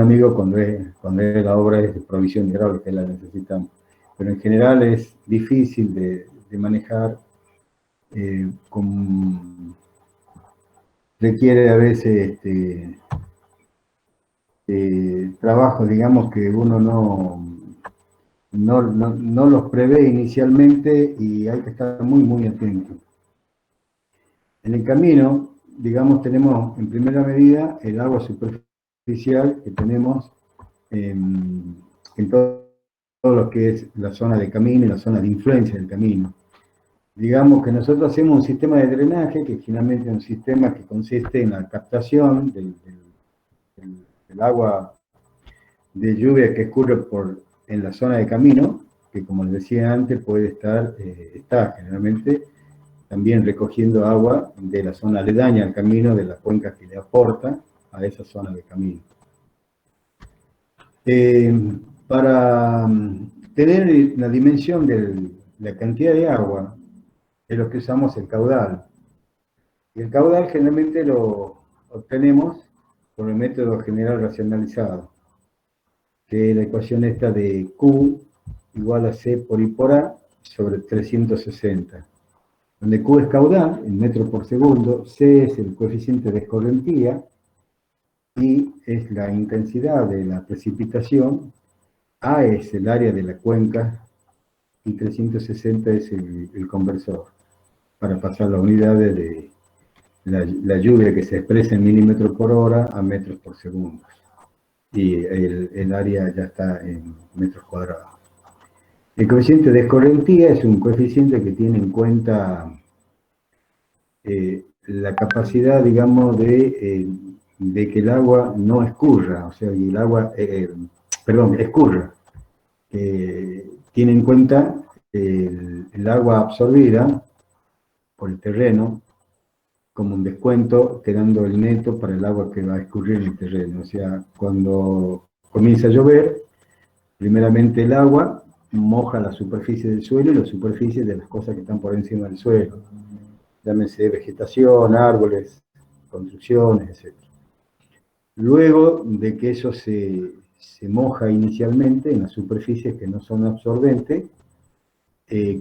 amigo cuando es la obra es de provisión hidráulica, la necesitamos. Pero en general es difícil de manejar, requiere a veces trabajos, digamos, que uno no los prevé inicialmente y hay que estar muy, muy atento. En el camino, digamos, tenemos en primera medida el agua superficial que tenemos en todo lo que es la zona de camino y la zona de influencia del camino. Digamos que nosotros hacemos un sistema de drenaje que finalmente es un sistema que consiste en la captación del agua de lluvia que escurre en la zona de camino, que como les decía antes puede está generalmente también recogiendo agua de la zona aledaña al camino, de la cuenca que le aporta a esa zona de camino. Para tener la dimensión de la cantidad de agua, es lo que usamos el caudal. Y el caudal generalmente lo obtenemos por el método general racionalizado, que es la ecuación esta de Q igual a C por I por A sobre 360, donde Q es caudal, en metros por segundo, C es el coeficiente de escorrentía, I es la intensidad de la precipitación, A es el área de la cuenca y 360 es el conversor, para pasar las unidades de la lluvia que se expresa en milímetros por hora a metros por segundo. Y el área ya está en metros cuadrados. El coeficiente de escorrentía es un coeficiente que tiene en cuenta la capacidad, digamos, de que el agua no escurra, o sea, el agua, escurra. Tiene en cuenta el agua absorbida por el terreno como un descuento, quedando el neto para el agua que va a escurrir en el terreno. O sea, cuando comienza a llover, primeramente el agua moja la superficie del suelo y la superficie de las cosas que están por encima del suelo. Llámese vegetación, árboles, construcciones, etc. Luego de que eso se moja inicialmente en las superficies que no son absorbentes,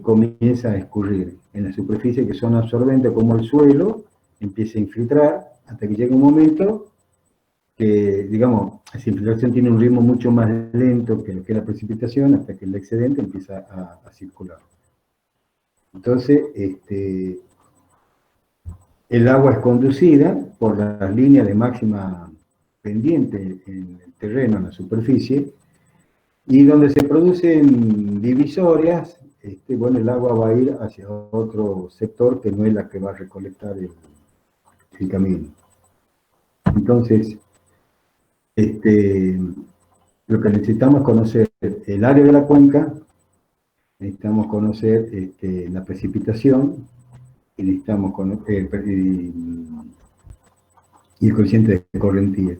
comienza a escurrir. En las superficies que son absorbentes, como el suelo, empieza a infiltrar hasta que llega un momento que, digamos, esa infiltración tiene un ritmo mucho más lento que lo que es la precipitación, hasta que el excedente empieza a circular. Entonces, el agua es conducida por las líneas de máxima pendiente en el terreno, en la superficie, y donde se producen divisorias, bueno, el agua va a ir hacia otro sector que no es la que va a recolectar el camino. Entonces, lo que necesitamos es conocer el área de la cuenca, necesitamos conocer la precipitación, y necesitamos conocer y el coeficiente de escorrentía.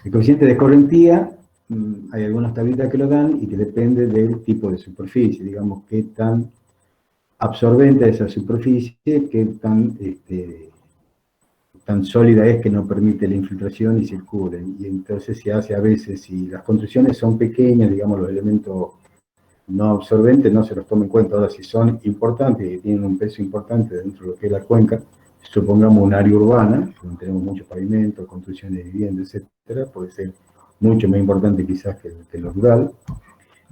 El coeficiente de escorrentía, hay algunas tablitas que lo dan y que depende del tipo de superficie, digamos, qué tan absorbente es esa superficie, qué tan sólida es que no permite la infiltración y circule. Y entonces se hace a veces, si las construcciones son pequeñas, digamos, los elementos no absorbentes no se los toma en cuenta. Ahora, si son importantes y tienen un peso importante dentro de lo que es la cuenca, supongamos un área urbana, donde tenemos muchos pavimentos, construcciones de viviendas, etcétera, puede ser mucho más importante quizás que lo rural.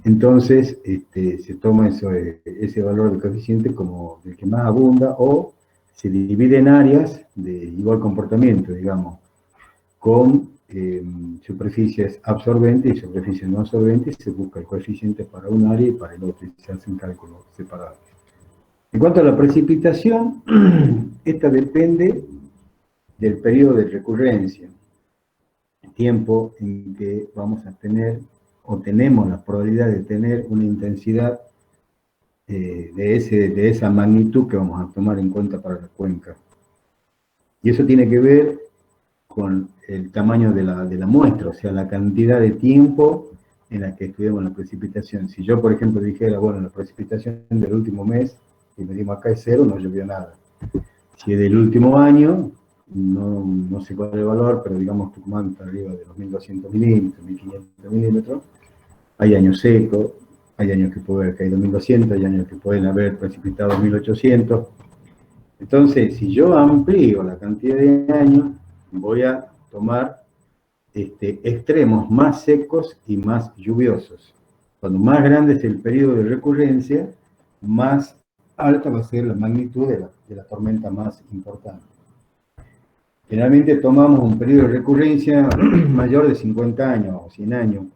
Entonces, se toma ese valor del coeficiente como el que más abunda, o se divide en áreas de igual comportamiento, digamos, con superficies absorbentes y superficies no absorbentes, y se busca el coeficiente para un área y para el otro, y se hacen cálculos separados. En cuanto a la precipitación, esta depende del periodo de recurrencia, el tiempo en que vamos a tener o tenemos la probabilidad de tener una intensidad de esa magnitud que vamos a tomar en cuenta para la cuenca. Y eso tiene que ver con el tamaño de la muestra, o sea, la cantidad de tiempo en la que estudiamos la precipitación. Si yo, por ejemplo, dijera, bueno, la precipitación del último mes, y medimos acá es 0, no llovió nada. Si es del último año, no sé cuál es el valor, pero digamos Tucumán está arriba de los 1200 milímetros, 1500 milímetros. Hay años secos, hay años que puede haber caído 1200, hay años que pueden haber precipitado 1800. Entonces, si yo amplío la cantidad de años, voy a tomar extremos más secos y más lluviosos. Cuando más grande es el periodo de recurrencia, más alta va a ser la magnitud de la tormenta más importante. Generalmente tomamos un periodo de recurrencia mayor de 50 años o 100 años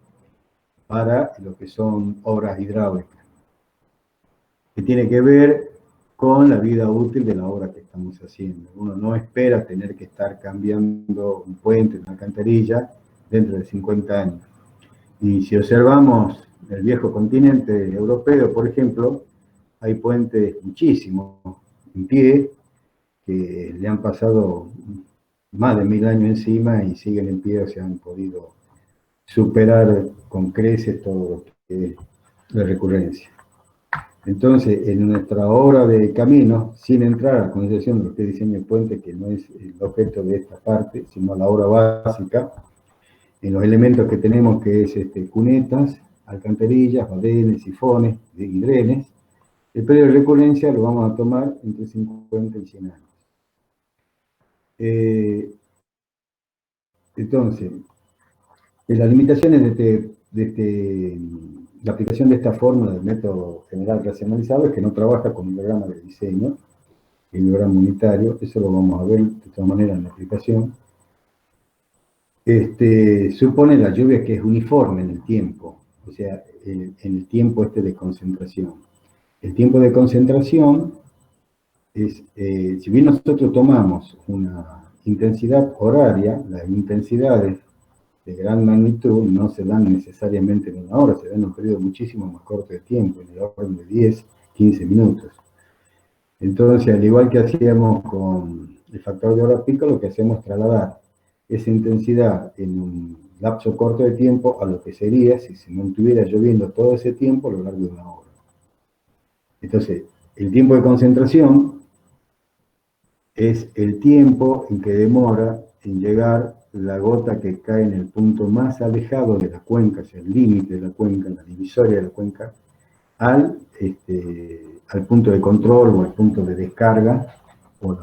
para lo que son obras hidráulicas, que tiene que ver con la vida útil de la obra que estamos haciendo. Uno no espera tener que estar cambiando un puente, una alcantarilla, dentro de 50 años. Y si observamos el viejo continente europeo, por ejemplo, hay puentes muchísimos en pie que le han pasado más de 1000 años encima y siguen en pie, o se han podido superar con creces todo lo que es la recurrencia. Entonces, en nuestra obra de camino, sin entrar a la concepción de lo que es diseño de puente, que no es el objeto de esta parte, sino la obra básica, en los elementos que tenemos, que es cunetas, alcantarillas, badenes, sifones y drenes, el periodo de recurrencia lo vamos a tomar entre 50 y 100 años. Entonces, las limitaciones la aplicación de esta fórmula del método general racionalizado es que no trabaja con un diagrama de diseño, el diagrama unitario, eso lo vamos a ver de todas maneras en la aplicación. Supone la lluvia que es uniforme en el tiempo, o sea, en el tiempo de concentración. El tiempo de concentración es, si bien nosotros tomamos una intensidad horaria, las intensidades de gran magnitud no se dan necesariamente en una hora, se dan en un periodo muchísimo más corto de tiempo, en el orden de 10, 15 minutos. Entonces, al igual que hacíamos con el factor de hora pico, lo que hacemos es trasladar esa intensidad en un lapso corto de tiempo a lo que sería si se mantuviera lloviendo todo ese tiempo a lo largo de una hora. Entonces, el tiempo de concentración es el tiempo en que demora en llegar la gota que cae en el punto más alejado de la cuenca, o sea, el límite de la cuenca, la divisoria de la cuenca, al punto de control o al punto de descarga, o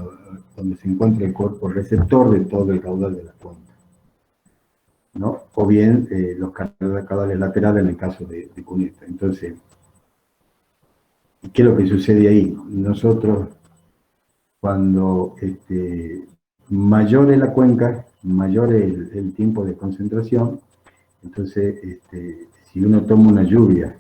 donde se encuentra el cuerpo receptor de todo el caudal de la cuenca, ¿no? O bien los caudales laterales en el caso de cuneta. Entonces, ¿qué es lo que sucede ahí? Nosotros, cuando mayor es la cuenca, mayor es el tiempo de concentración. Entonces, si uno toma una lluvia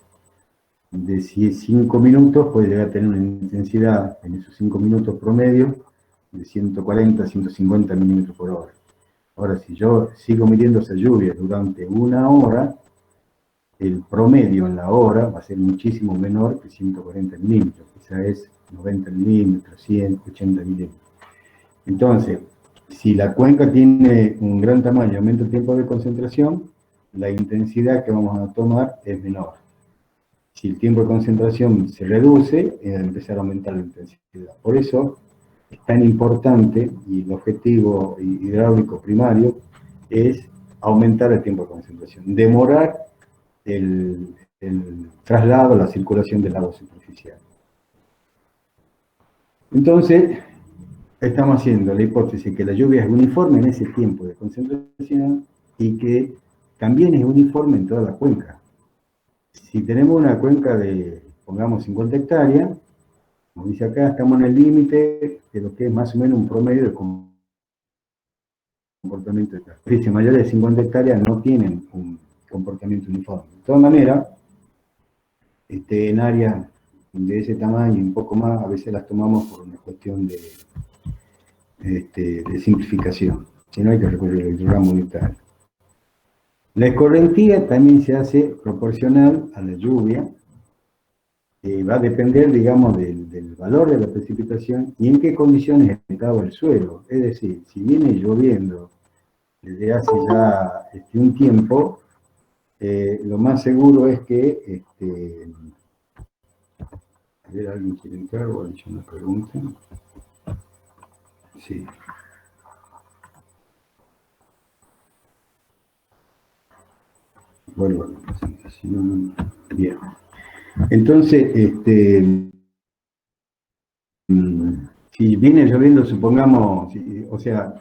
de 5 minutos, puede llegar a tener una intensidad en esos 5 minutos promedio de 140, 150 milímetros por hora. Ahora, si yo sigo midiendo esa lluvia durante una hora, el promedio en la hora va a ser muchísimo menor que 140 milímetros, quizás es 90 milímetros, 100, 80 milímetros. Entonces, si la cuenca tiene un gran tamaño y aumenta el tiempo de concentración, la intensidad que vamos a tomar es menor. Si el tiempo de concentración se reduce, empezar a aumentar la intensidad. Por eso es tan importante, y el objetivo hidráulico primario es aumentar el tiempo de concentración, demorar el traslado, la circulación del agua superficial. Entonces, estamos haciendo la hipótesis que la lluvia es uniforme en ese tiempo de concentración y que también es uniforme en toda la cuenca. Si tenemos una cuenca de, pongamos, 50 hectáreas, como dice acá, estamos en el límite de lo que es más o menos un promedio de comportamiento de las especies mayores de 50 hectáreas no tienen un comportamiento uniforme. De todas maneras, en áreas de ese tamaño y un poco más, a veces las tomamos por una cuestión de simplificación. Si no, hay que recurrir al hidrograma unitario. La escorrentía también se hace proporcional a la lluvia. Va a depender, digamos, del valor de la precipitación y en qué condiciones estaba el suelo. Es decir, si viene lloviendo desde hace ya un tiempo, lo más seguro es que, a ver, ¿alguien quiere entrar o ha hecho una pregunta? Sí. vuelvo a la presentación. Bien. Entonces, si viene lloviendo, supongamos, o sea,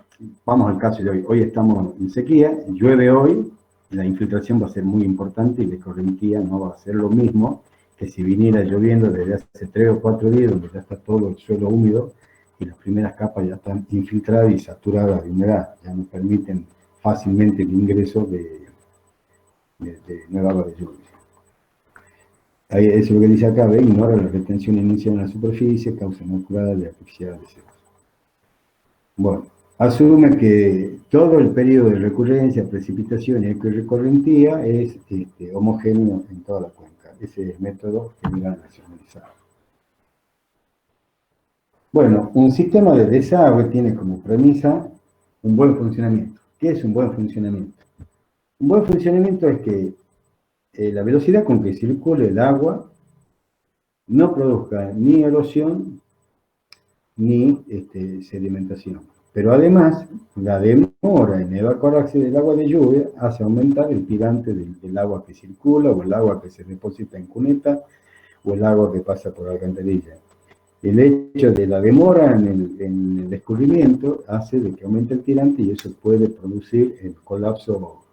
vamos al caso de hoy. Hoy estamos en sequía, llueve hoy, la infiltración va a ser muy importante y la escorrentía no va a ser lo mismo que si viniera lloviendo desde hace 3 o 4 días, donde ya está todo el suelo húmedo y las primeras capas ya están infiltradas y saturadas de humedad, ya no permiten fácilmente el ingreso de nueva agua de lluvia. Ahí, eso es lo que dice acá, ¿ve? Ignora la retención inicial en la superficie, causa natural y artificial de CO2. Bueno, asume que todo el periodo de recurrencia, precipitación y recurrentía es homogéneo en toda la cuenca. Ese es el método general nacionalizado. Bueno, un sistema de desagüe tiene como premisa un buen funcionamiento. ¿Qué es un buen funcionamiento? Un buen funcionamiento es que la velocidad con que circule el agua no produzca ni erosión ni sedimentación. Pero además, la demora en evaporarse del agua de lluvia hace aumentar el tirante del agua que circula, o el agua que se deposita en cuneta, o el agua que pasa por alcantarilla. El hecho de la demora en el escurrimiento hace de que aumente el tirante y eso puede producir el colapso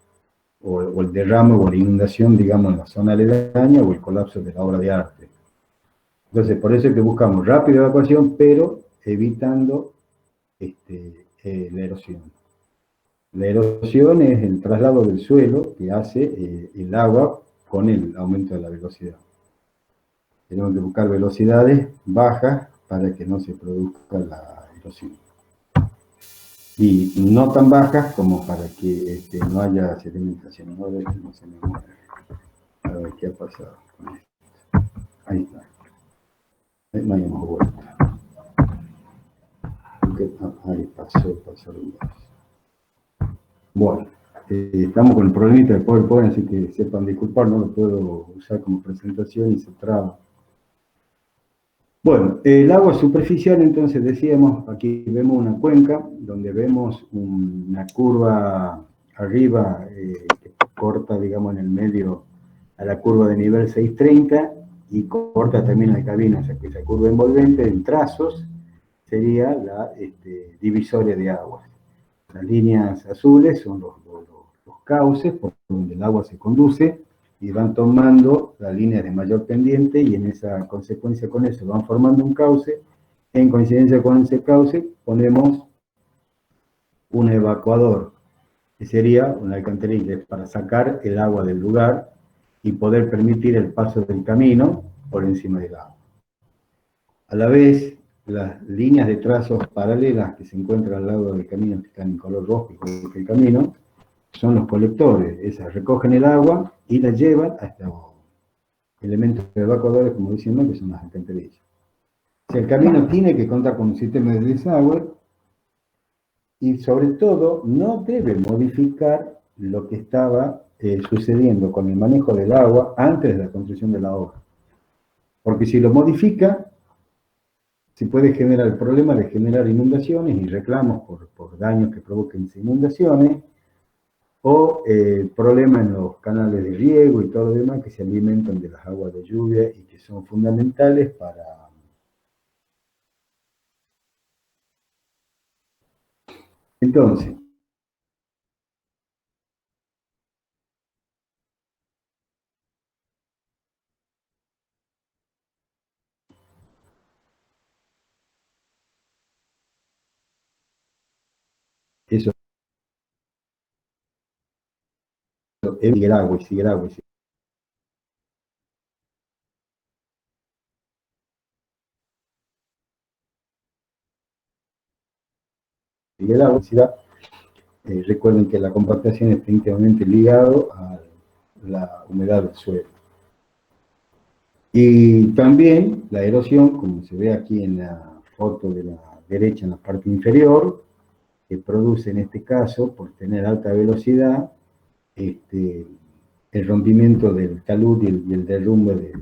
o el derrame o la inundación, digamos, en la zona aledaña o el colapso de la obra de arte. Entonces, por eso es que buscamos rápida evacuación, pero evitando la erosión. La erosión es el traslado del suelo que hace el agua con el aumento de la velocidad. Tenemos que buscar velocidades bajas para que no se produzca la erosión. Y no tan bajas como para que no haya sedimentación. A ver si no se me mueve. A ver qué ha pasado con esto. Ahí está. No hayamos vuelto. Ahí pasó el gas. Bueno, estamos con el problemita de PowerPoint, así que sepan disculpar, no lo puedo usar como presentación y se traba. Bueno, el agua superficial, entonces decíamos, aquí vemos una cuenca, donde vemos una curva arriba que corta, digamos, en el medio a la curva de nivel 630 y corta también la cabina, o sea que esa curva envolvente en trazos sería la divisoria de aguas. Las líneas azules son los cauces por donde el agua se conduce y van tomando la línea de mayor pendiente y en esa consecuencia con eso van formando un cauce. En coincidencia con ese cauce ponemos un evacuador, que sería una alcantarilla para sacar el agua del lugar y poder permitir el paso del camino por encima del agua. A la vez, las líneas de trazos paralelas que se encuentran al lado del camino, que están en color rojo, igual que el camino, son los colectores. Esas recogen el agua y la llevan hasta elementos evacuadores, como decimos, que son las alcantarillas. Si el camino tiene que contar con un sistema de desagüe y sobre todo no debe modificar lo que estaba sucediendo con el manejo del agua antes de la construcción de la obra. Porque si lo modifica, se puede generar el problema de generar inundaciones y reclamos por daños que provoquen inundaciones, o problemas en los canales de riego y todo lo demás que se alimentan de las aguas de lluvia y que son fundamentales para... Entonces, eso sigue el agua y sigue el agua y sigue el agua. Recuerden que la compactación está íntimamente ligado a la humedad del suelo. Y también la erosión, como se ve aquí en la foto de la derecha en la parte inferior, que produce en este caso, por tener alta velocidad, el rompimiento del talud y el derrumbe,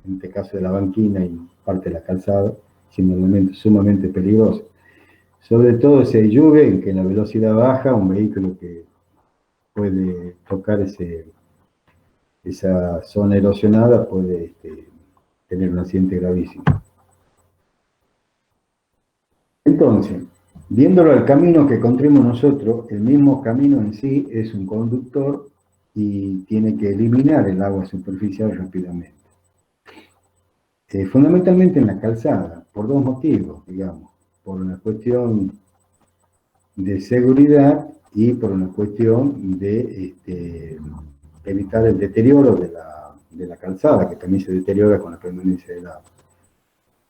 en este caso de la banquina y parte de la calzada, siendo un elemento sumamente peligroso. Sobre todo si hay lluvia, en que la velocidad baja, un vehículo que puede tocar esa zona erosionada puede tener un accidente gravísimo. Entonces, viéndolo al camino que encontremos nosotros, el mismo camino en sí es un conductor y tiene que eliminar el agua superficial rápidamente. Fundamentalmente en la calzada, por dos motivos, digamos, por una cuestión de seguridad y por una cuestión de evitar el deterioro de la calzada, que también se deteriora con la permanencia del agua.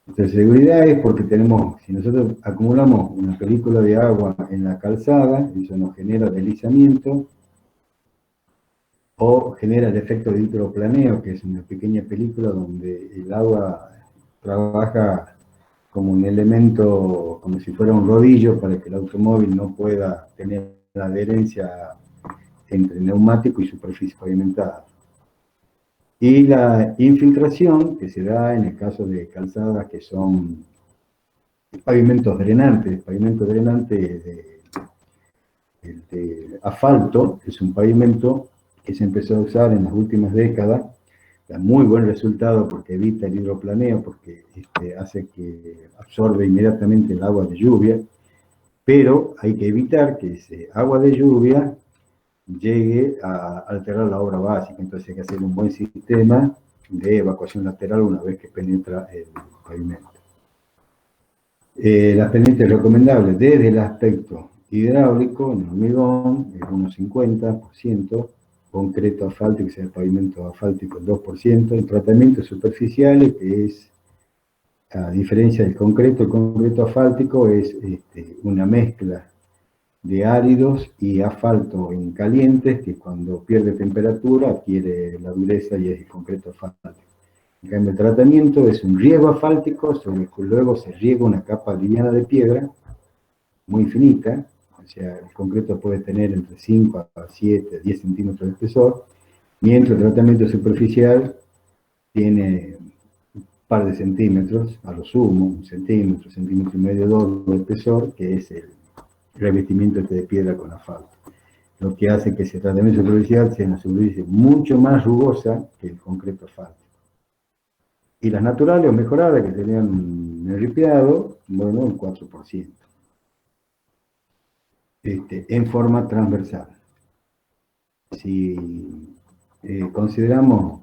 Entonces, seguridad es porque tenemos, si nosotros acumulamos una película de agua en la calzada, eso nos genera deslizamiento o genera el efecto de hidroplaneo, que es una pequeña película donde el agua trabaja como un elemento, como si fuera un rodillo para que el automóvil no pueda tener la adherencia entre neumático y superficie pavimentada. Y la infiltración que se da en el caso de calzadas que son pavimentos drenantes. Pavimento drenante de asfalto es un pavimento que se empezó a usar en las últimas décadas. Da muy buen resultado porque evita el hidroplaneo, porque hace que absorbe inmediatamente el agua de lluvia, pero hay que evitar que ese agua de lluvia llegue a alterar la obra básica. Entonces hay que hacer un buen sistema de evacuación lateral una vez que penetra el pavimento. Las pendientes recomendables desde el aspecto hidráulico, en hormigón, es 1,50%, concreto asfáltico, que sea el pavimento asfáltico, el 2%, el tratamiento superficial, que es, a diferencia del concreto, el concreto asfáltico es una mezcla de áridos y asfalto en calientes, que cuando pierde temperatura adquiere la dureza y es el concreto asfáltico. En cambio, el tratamiento es un riego asfáltico sobre el que luego se riega una capa liviana de piedra, muy finita, o sea, el concreto puede tener entre 5 a 7, 10 centímetros de espesor, mientras el tratamiento superficial tiene un par de centímetros, a lo sumo, un centímetro, centímetro y medio, dos de espesor, que es el revestimiento de piedra con asfalto. Lo que hace que ese tratamiento superficial sea una superficie mucho más rugosa que el concreto asfáltico. Y las naturales o mejoradas que tenían ripiado, bueno, un 4%. En forma transversal. Si consideramos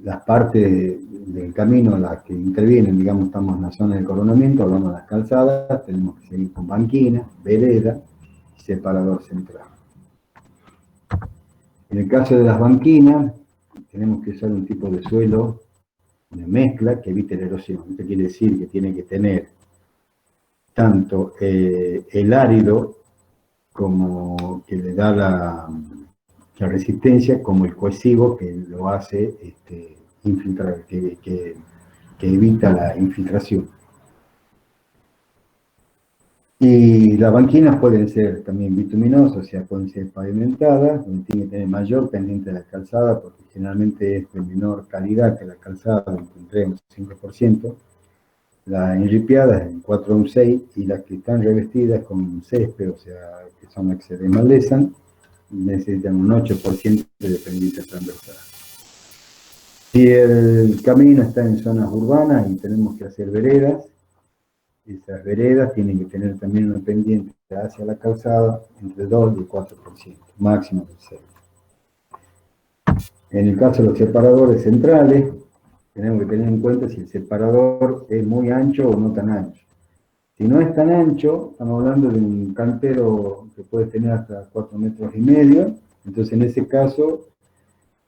las partes del camino a las que intervienen, digamos, estamos en la zona de coronamiento, hablamos de las calzadas, tenemos que seguir con banquina, vereda y separador central. En el caso de las banquinas, tenemos que usar un tipo de suelo, una mezcla que evite la erosión. Esto quiere decir que tiene que tener tanto el árido como que le da la resistencia, como el cohesivo que lo hace infiltrar, que evita la infiltración. Y las banquinas pueden ser también bituminosas, o sea, pueden ser pavimentadas, donde tiene que tener mayor pendiente de la calzada, porque generalmente es de menor calidad que la calzada, entre un 3 y un 5%. Las enripiadas en 4 a un 6, y las que están revestidas con césped, o sea, que son las que se desmalezan, necesitan un 8% de pendiente transversal. Si el camino está en zonas urbanas y tenemos que hacer veredas, esas veredas tienen que tener también una pendiente hacia la calzada entre 2 y 4%, máximo de 6. En el caso de los separadores centrales, tenemos que tener en cuenta si el separador es muy ancho o no tan ancho. Si no es tan ancho, estamos hablando de un cantero que puede tener hasta 4,5 metros, entonces en ese caso,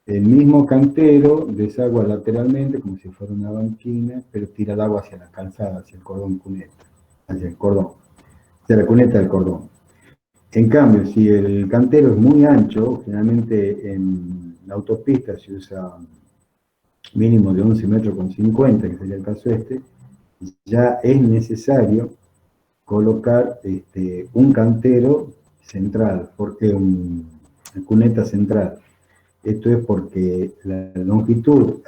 el mismo cantero desagua lateralmente como si fuera una banquina, pero tira el agua hacia la calzada, hacia el cordón cuneta, hacia el cordón, hacia la cuneta del cordón. En cambio, si el cantero es muy ancho, generalmente en la autopista se usa mínimo de 11,50 metros, que sería el caso ya es necesario colocar un cantero central, porque una cuneta central. Esto es porque la longitud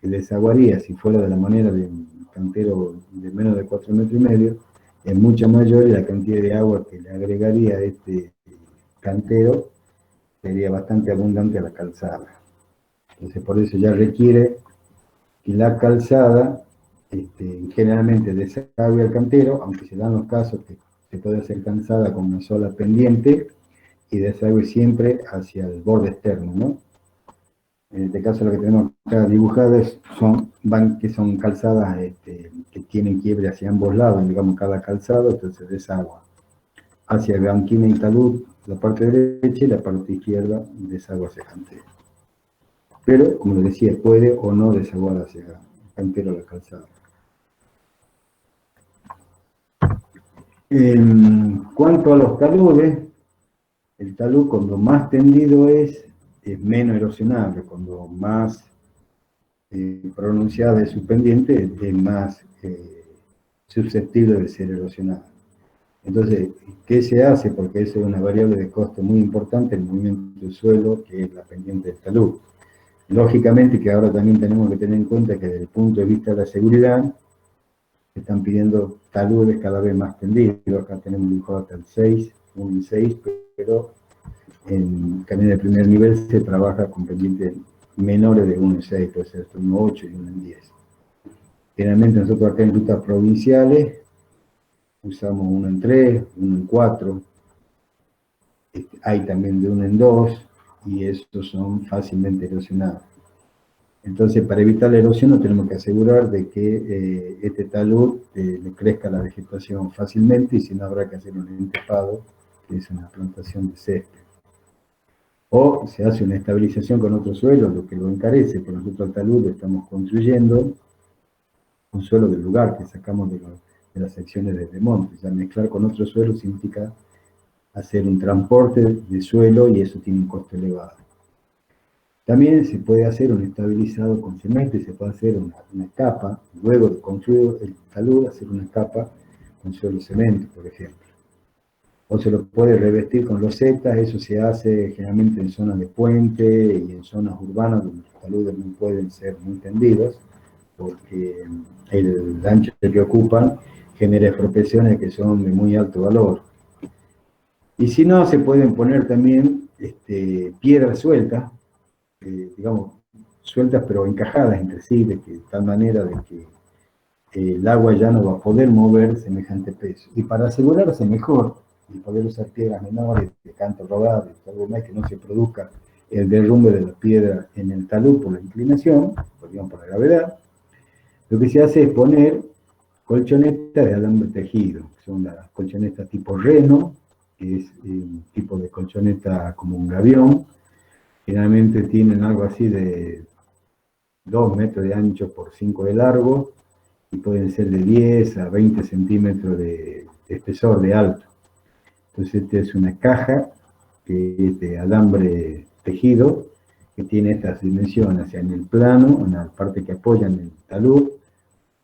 que desaguaría, si fuera de la manera de un cantero de menos de 4,5 metros, es mucho mayor, y la cantidad de agua que le agregaría a este cantero sería bastante abundante la calzada. Entonces, por eso ya requiere que la calzada, generalmente desagüe al cantero, aunque se dan los casos que se puede hacer calzada con una sola pendiente y desagüe siempre hacia el borde externo, ¿no? En este caso, lo que tenemos acá dibujadas son calzadas que tienen quiebre hacia ambos lados, digamos, cada calzado, entonces desagua hacia banquina y talud, la parte derecha, y la parte izquierda desagua hacia cantero. Pero, como les decía, puede o no desaguar hacia cantero la calzada. En cuanto a los taludes, el talud cuando más tendido es menos erosionable, cuando más pronunciada es su pendiente, es más susceptible de ser erosionada. Entonces, ¿qué se hace? Porque eso es una variable de coste muy importante, el movimiento del suelo, que es la pendiente del talud. Lógicamente que ahora también tenemos que tener en cuenta que desde el punto de vista de la seguridad, se están pidiendo taludes cada vez más tendidos. Acá tenemos dibujado hasta el 6, 1 y 6, pero en camino de primer nivel se trabaja con pendientes menores de 1 y 6, puede ser 1 y 8 y 1 y 10. Generalmente nosotros acá en rutas provinciales usamos 1 en 3, 1 en 4, hay también de 1 en 2, y estos son fácilmente erosionados. Entonces, para evitar la erosión, nos tenemos que asegurar de que este talud le crezca la vegetación fácilmente, y si no, habrá que hacer un entepado, que es una plantación de césped. O se hace una estabilización con otro suelo, lo que lo encarece, por nosotros al talud estamos construyendo un suelo del lugar que sacamos de las secciones de monte. O sea, mezclar con otro suelo significa hacer un transporte de suelo, y eso tiene un costo elevado. También se puede hacer un estabilizado con cemento, y se puede hacer una capa, luego de construir el talud, hacer una capa con suelo cemento, por ejemplo. O se lo puede revestir con losetas, eso se hace generalmente en zonas de puente y en zonas urbanas donde los taludes no pueden ser muy tendidos, porque el ancho que ocupan genera expropiaciones que son de muy alto valor. Y si no, se pueden poner también piedras sueltas, digamos, sueltas pero encajadas entre sí, de tal manera de que el agua ya no va a poder mover semejante peso. Y para asegurarse mejor y poder usar piedras menores, de canto rodado, algo más, que no se produzca el derrumbe de la piedra en el talud por la inclinación, por la gravedad, lo que se hace es poner colchonetas de alambre tejido. Son las colchonetas tipo reno, que es un tipo de colchoneta como un gavión. Generalmente tienen algo así de 2 metros de ancho por 5 de largo, y pueden ser de 10 a 20 centímetros de espesor, de alto. Entonces, esta es una caja que es de alambre tejido, que tiene estas dimensiones, o sea, en el plano, en la parte que apoya en el talud,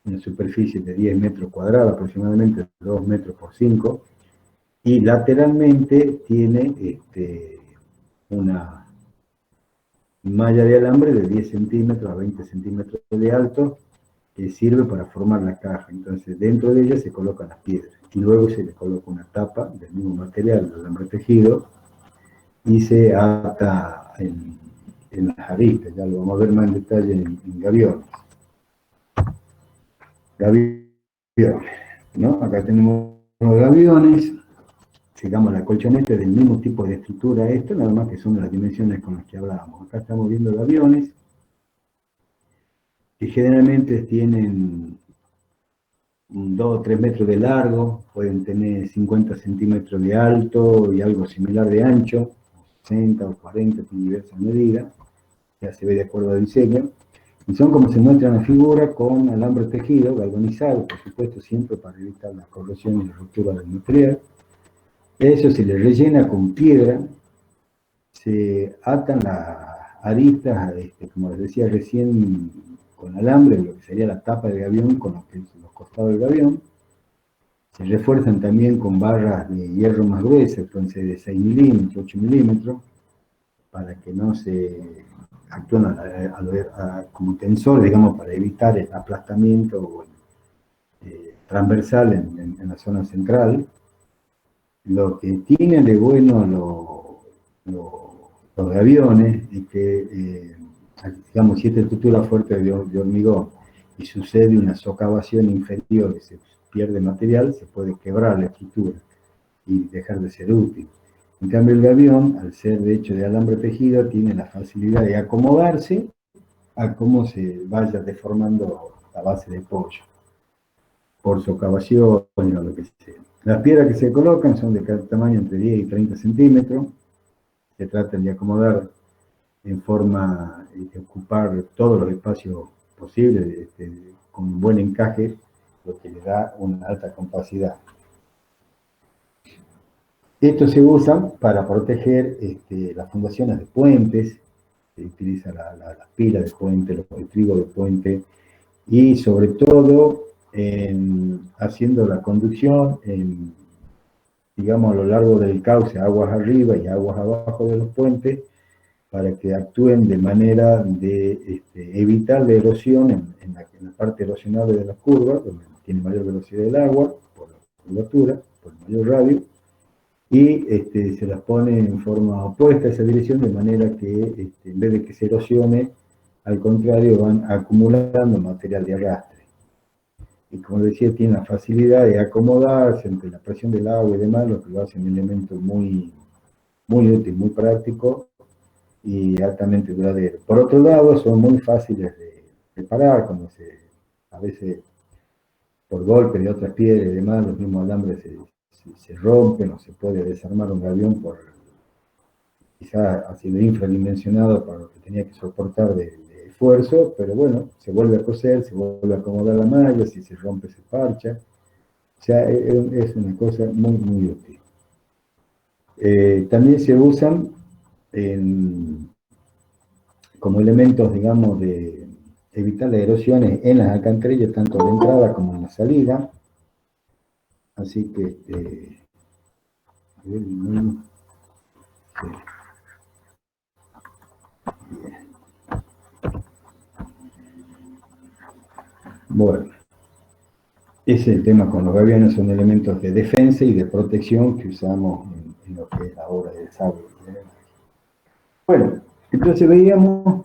una superficie de 10 metros cuadrados, aproximadamente 2 metros por 5, y lateralmente tiene una malla de alambre de 10 centímetros a 20 centímetros de alto, que sirve para formar la caja. Entonces, dentro de ella se colocan las piedras, y luego se le coloca una tapa del mismo material, el alambre tejido, y se ata en las aristas. Ya lo vamos a ver más en detalle en gaviones. Gaviones, ¿no? Acá tenemos los gaviones. Digamos, la colchoneta es del mismo tipo de estructura a esto, nada más que son de las dimensiones con las que hablábamos. Acá estamos viendo gaviones, que generalmente tienen 2 o 3 metros de largo, pueden tener 50 centímetros de alto y algo similar de ancho, 60 o 40, tienen diversas medidas, ya se ve de acuerdo al diseño. Y son, como se muestra en la figura, con alambre tejido, galvanizado, por supuesto, siempre para evitar la corrosión y la ruptura del material. Eso se le rellena con piedra, se atan las aristas, como les decía recién, con alambre, lo que sería la tapa del avión, con los costados del avión. Se refuerzan también con barras de hierro más gruesas, entonces de 6 milímetros, 8 milímetros, para que no se actúen como tensor, digamos, para evitar el aplastamiento transversal en la zona central. Lo que tiene de bueno los aviones, y que, digamos, si esta estructura fuerte de hormigón y sucede una socavación inferior y se pierde material, se puede quebrar la estructura y dejar de ser útil. En cambio, el gavión, al ser de hecho de alambre tejido, tiene la facilidad de acomodarse a cómo se vaya deformando la base de pollo, por socavación o lo que sea. Las piedras que se colocan son de cada tamaño entre 10 y 30 centímetros, se tratan de acomodar en forma de ocupar todos los espacios posibles, con un buen encaje, lo que le da una alta capacidad. Esto se usa para proteger las fundaciones de puentes, se utiliza las pilas de puente, los estribos de puente, y sobre todo haciendo la conducción, digamos, a lo largo del cauce, aguas arriba y aguas abajo de los puentes, para que actúen de manera de evitar la erosión en la parte erosionable de las curvas, donde tiene mayor velocidad del agua, por la curvatura, por el mayor radio, y se las pone en forma opuesta a esa dirección, de manera que en vez de que se erosione, al contrario, van acumulando material de arrastre. Y como decía, tiene la facilidad de acomodarse entre la presión del agua y demás, lo que lo hace un elemento muy, muy útil, muy práctico y altamente duradero. Por otro lado, son muy fáciles de reparar, a veces por golpe de otras piedras y demás, los mismos alambres se rompen o se puede desarmar un avión por quizá ha sido infradimensionado para lo que tenía que soportar de esfuerzo, pero bueno, se vuelve a coser, se vuelve a acomodar la malla, si se rompe se parcha. O sea, es una cosa muy, muy útil. También se usan como elementos, digamos, de evitar las erosiones en las alcantarillas, tanto en la entrada como en la salida. Así que, bueno, ese es el tema con los gaviones, son elementos de defensa y de protección que usamos en lo que es la obra de desagüe. Bueno, entonces veíamos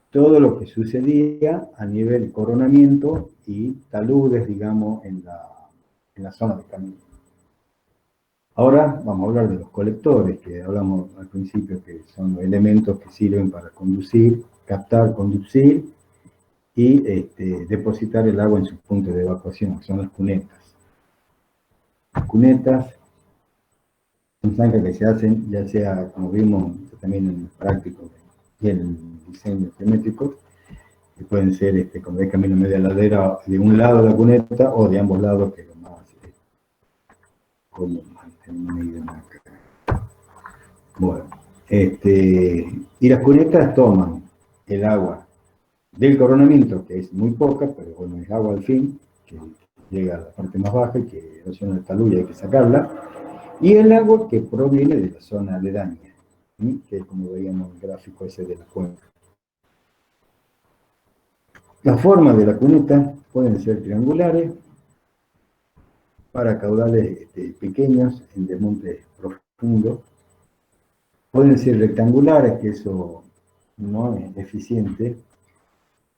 todo lo que sucedía a nivel coronamiento y taludes, digamos, en la zona de camino. Ahora vamos a hablar de los colectores, que hablamos al principio, que son los elementos que sirven para conducir, captar, conducir y depositar el agua en sus puntos de evacuación, que son las cunetas. Las cunetas son zanjas que se hacen, ya sea, como vimos también en el práctico y en el diseño geométrico, que pueden ser, como de camino media ladera, de un lado de la cuneta o de ambos lados, que es lo más común. Bueno, y las cunetas toman el agua del coronamiento, que es muy poca, pero bueno, es agua al fin, que llega a la parte más baja y que erosiona el talud y hay que sacarla, y el agua que proviene de la zona aledaña, que es como veíamos en el gráfico ese de la cuenca. Las formas de la cuneta pueden ser triangulares, para caudales pequeños en desmontes profundos. Pueden ser rectangulares, que eso no es eficiente,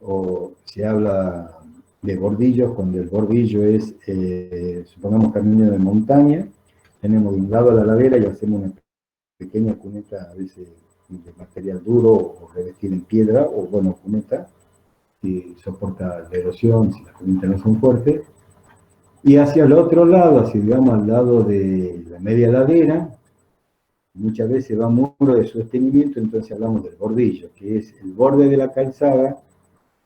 o se habla de bordillos, cuando el bordillo es, supongamos, camino de montaña, tenemos de un lado la ladera y hacemos una pequeña cuneta, a veces de material duro o revestida en piedra, o bueno, cuneta, que soporta la erosión si las cunetas no son fuertes. Y hacia el otro lado, así digamos al lado de la media ladera, muchas veces va muro de sostenimiento, entonces hablamos del bordillo, que es el borde de la calzada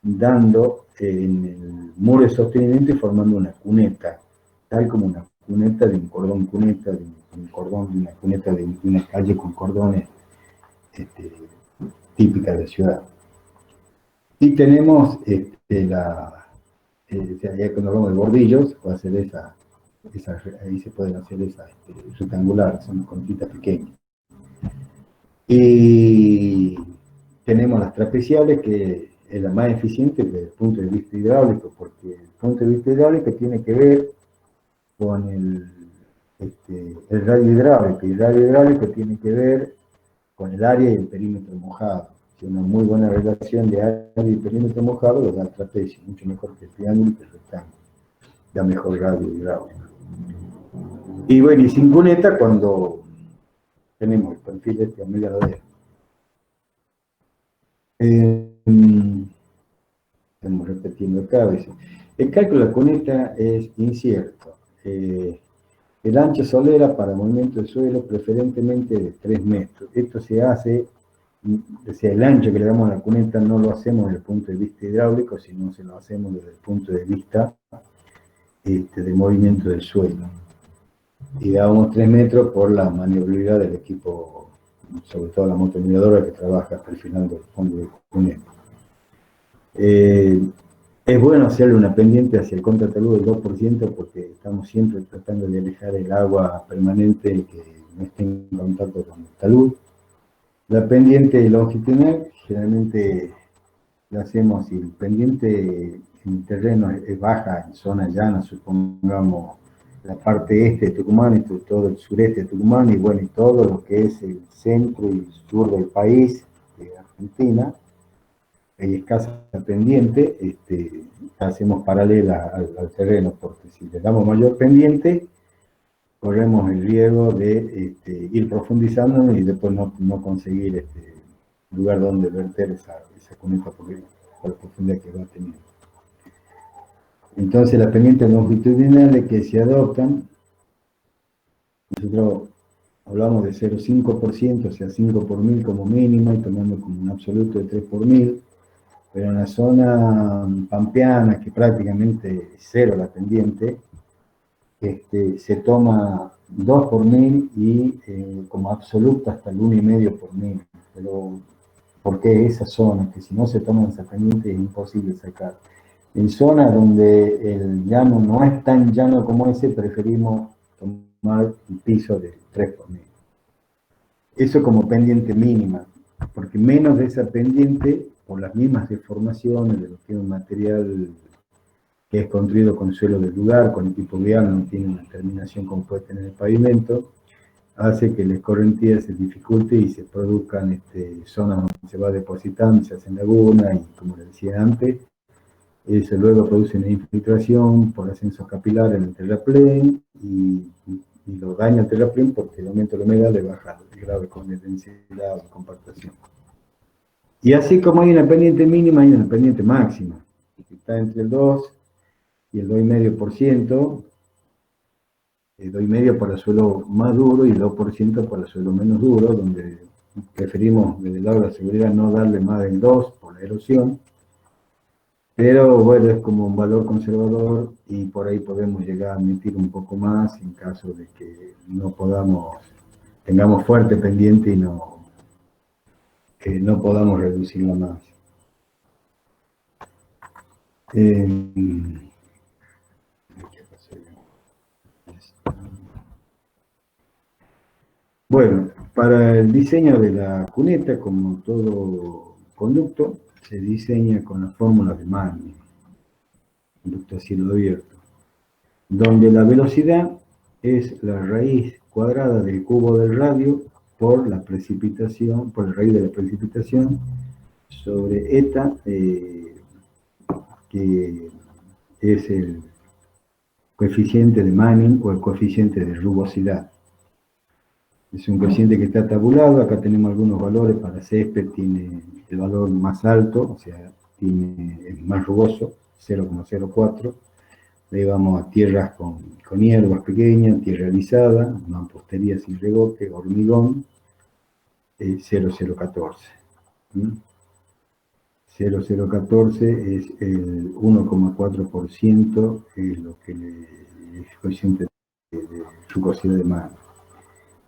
dando en el muro de sostenimiento y formando una cuneta, tal como una cuneta de un cordón cuneta, de un cordón, de una cuneta de una calle con cordones típica de ciudad. Y tenemos ya cuando hablamos de bordillos, puede hacer ahí se pueden hacer esas rectangulares, son conchitas pequeñas. Y tenemos las trapeciales, que es la más eficiente desde el punto de vista hidráulico, porque el punto de vista hidráulico tiene que ver con el radio hidráulico, y el radio hidráulico tiene que ver con el área y el perímetro mojado. Si una muy buena relación de área y perímetro mojado lo da el trapecio, mucho mejor que el triángulo y que el rectángulo. Da mejor radio hidráulico. Y bueno, y sin cuneta cuando tenemos el perfil este a media ladera. Estamos repitiendo acá. Dice, el cálculo de la cuneta es incierto. El ancho solera para movimiento del suelo preferentemente de 3 metros. Esto se hace, o sea, el ancho que le damos a la cuneta no lo hacemos desde el punto de vista hidráulico, sino se lo hacemos desde el punto de vista de movimiento del suelo. Y damos 3 metros por la maniobrabilidad del equipo, sobre todo la motomiradora que trabaja hasta el final del fondo de cuneta. Es bueno hacerle una pendiente hacia el contratalud del 2% porque estamos siempre tratando de alejar el agua permanente y que no esté en contacto con el talud. La pendiente longitudinal generalmente la hacemos si el pendiente en el terreno es baja, en zona llana, supongamos la parte este de Tucumán, todo el sureste de Tucumán y bueno, y todo lo que es el centro y sur del país, de Argentina. Hay escasa pendiente, hacemos paralela al terreno, porque si le damos mayor pendiente, corremos el riesgo de ir profundizando y después no conseguir lugar donde verter esa cuneta por la profundidad que va teniendo. Entonces, las pendientes longitudinales que se adoptan, nosotros hablamos de 0,5%, o sea, 5 por 1000 como mínima, y tomando como un absoluto de 3 por 1000. Pero en la zona pampeana, que prácticamente es cero la pendiente, se toma 2 por 1000 y como absoluta hasta el 1,5 por 1000. Pero, ¿por qué esa zona? Que si no se toman esa pendiente es imposible sacar. En zonas donde el llano no es tan llano como ese, preferimos tomar el piso de 3 por 1000. Eso como pendiente mínima, porque menos de esa pendiente, por las mismas deformaciones de lo que es un material que es construido con suelo del lugar, con equipo vial, no tiene una terminación como puede tener el pavimento, hace que la escorrentía se dificulte y se produzcan zonas donde se va depositando, se hacen lagunas y como les decía antes, eso luego produce una infiltración por ascensos capilares en el terraplén y lo daña el terraplén porque el aumento de la humedad le baja el grado de densidad o de compactación. Y así como hay una pendiente mínima, hay una pendiente máxima, que está entre el 2 y el 2,5%, el 2,5% para el suelo más duro y el 2% para el suelo menos duro, donde preferimos desde el lado de la seguridad no darle más del 2 por la erosión, pero bueno, es como un valor conservador y por ahí podemos llegar a admitir un poco más en caso de que no podamos, tengamos fuerte pendiente y que no podamos reducirlo más. Bueno, para el diseño de la cuneta, como todo conducto, se diseña con la fórmula de Manning, conducto a cielo abierto, donde la velocidad es la raíz cuadrada del cubo del radio por la precipitación, por la raíz de la precipitación sobre eta, que es el coeficiente de Manning o el coeficiente de rugosidad. Es un coeficiente que está tabulado, acá tenemos algunos valores, para césped tiene el valor más alto, o sea, es más rugoso, 0,04. Ahí vamos a tierras con hierbas pequeñas, tierra alisada, mampostería sin regote, hormigón, 0,014. 0,014 es el 1,4%, es lo que es el coeficiente de rugosidad de mano.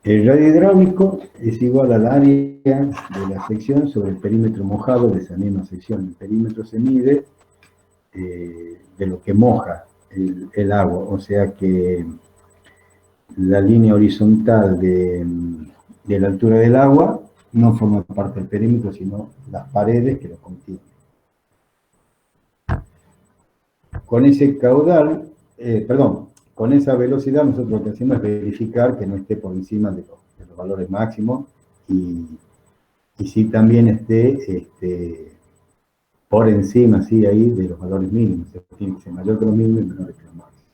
El radio hidráulico es igual al área de la sección sobre el perímetro mojado de esa misma sección. El perímetro se mide de lo que moja el agua, o sea que la línea horizontal de la altura del agua no forma parte del perímetro, sino las paredes que lo contienen. Con ese caudal, con esa velocidad nosotros lo que hacemos es verificar que no esté por encima de los valores máximos y y sí también esté por encima, sí, ahí de los valores mínimos. Tiene que ser mayor que los mínimos y menor que los máximos,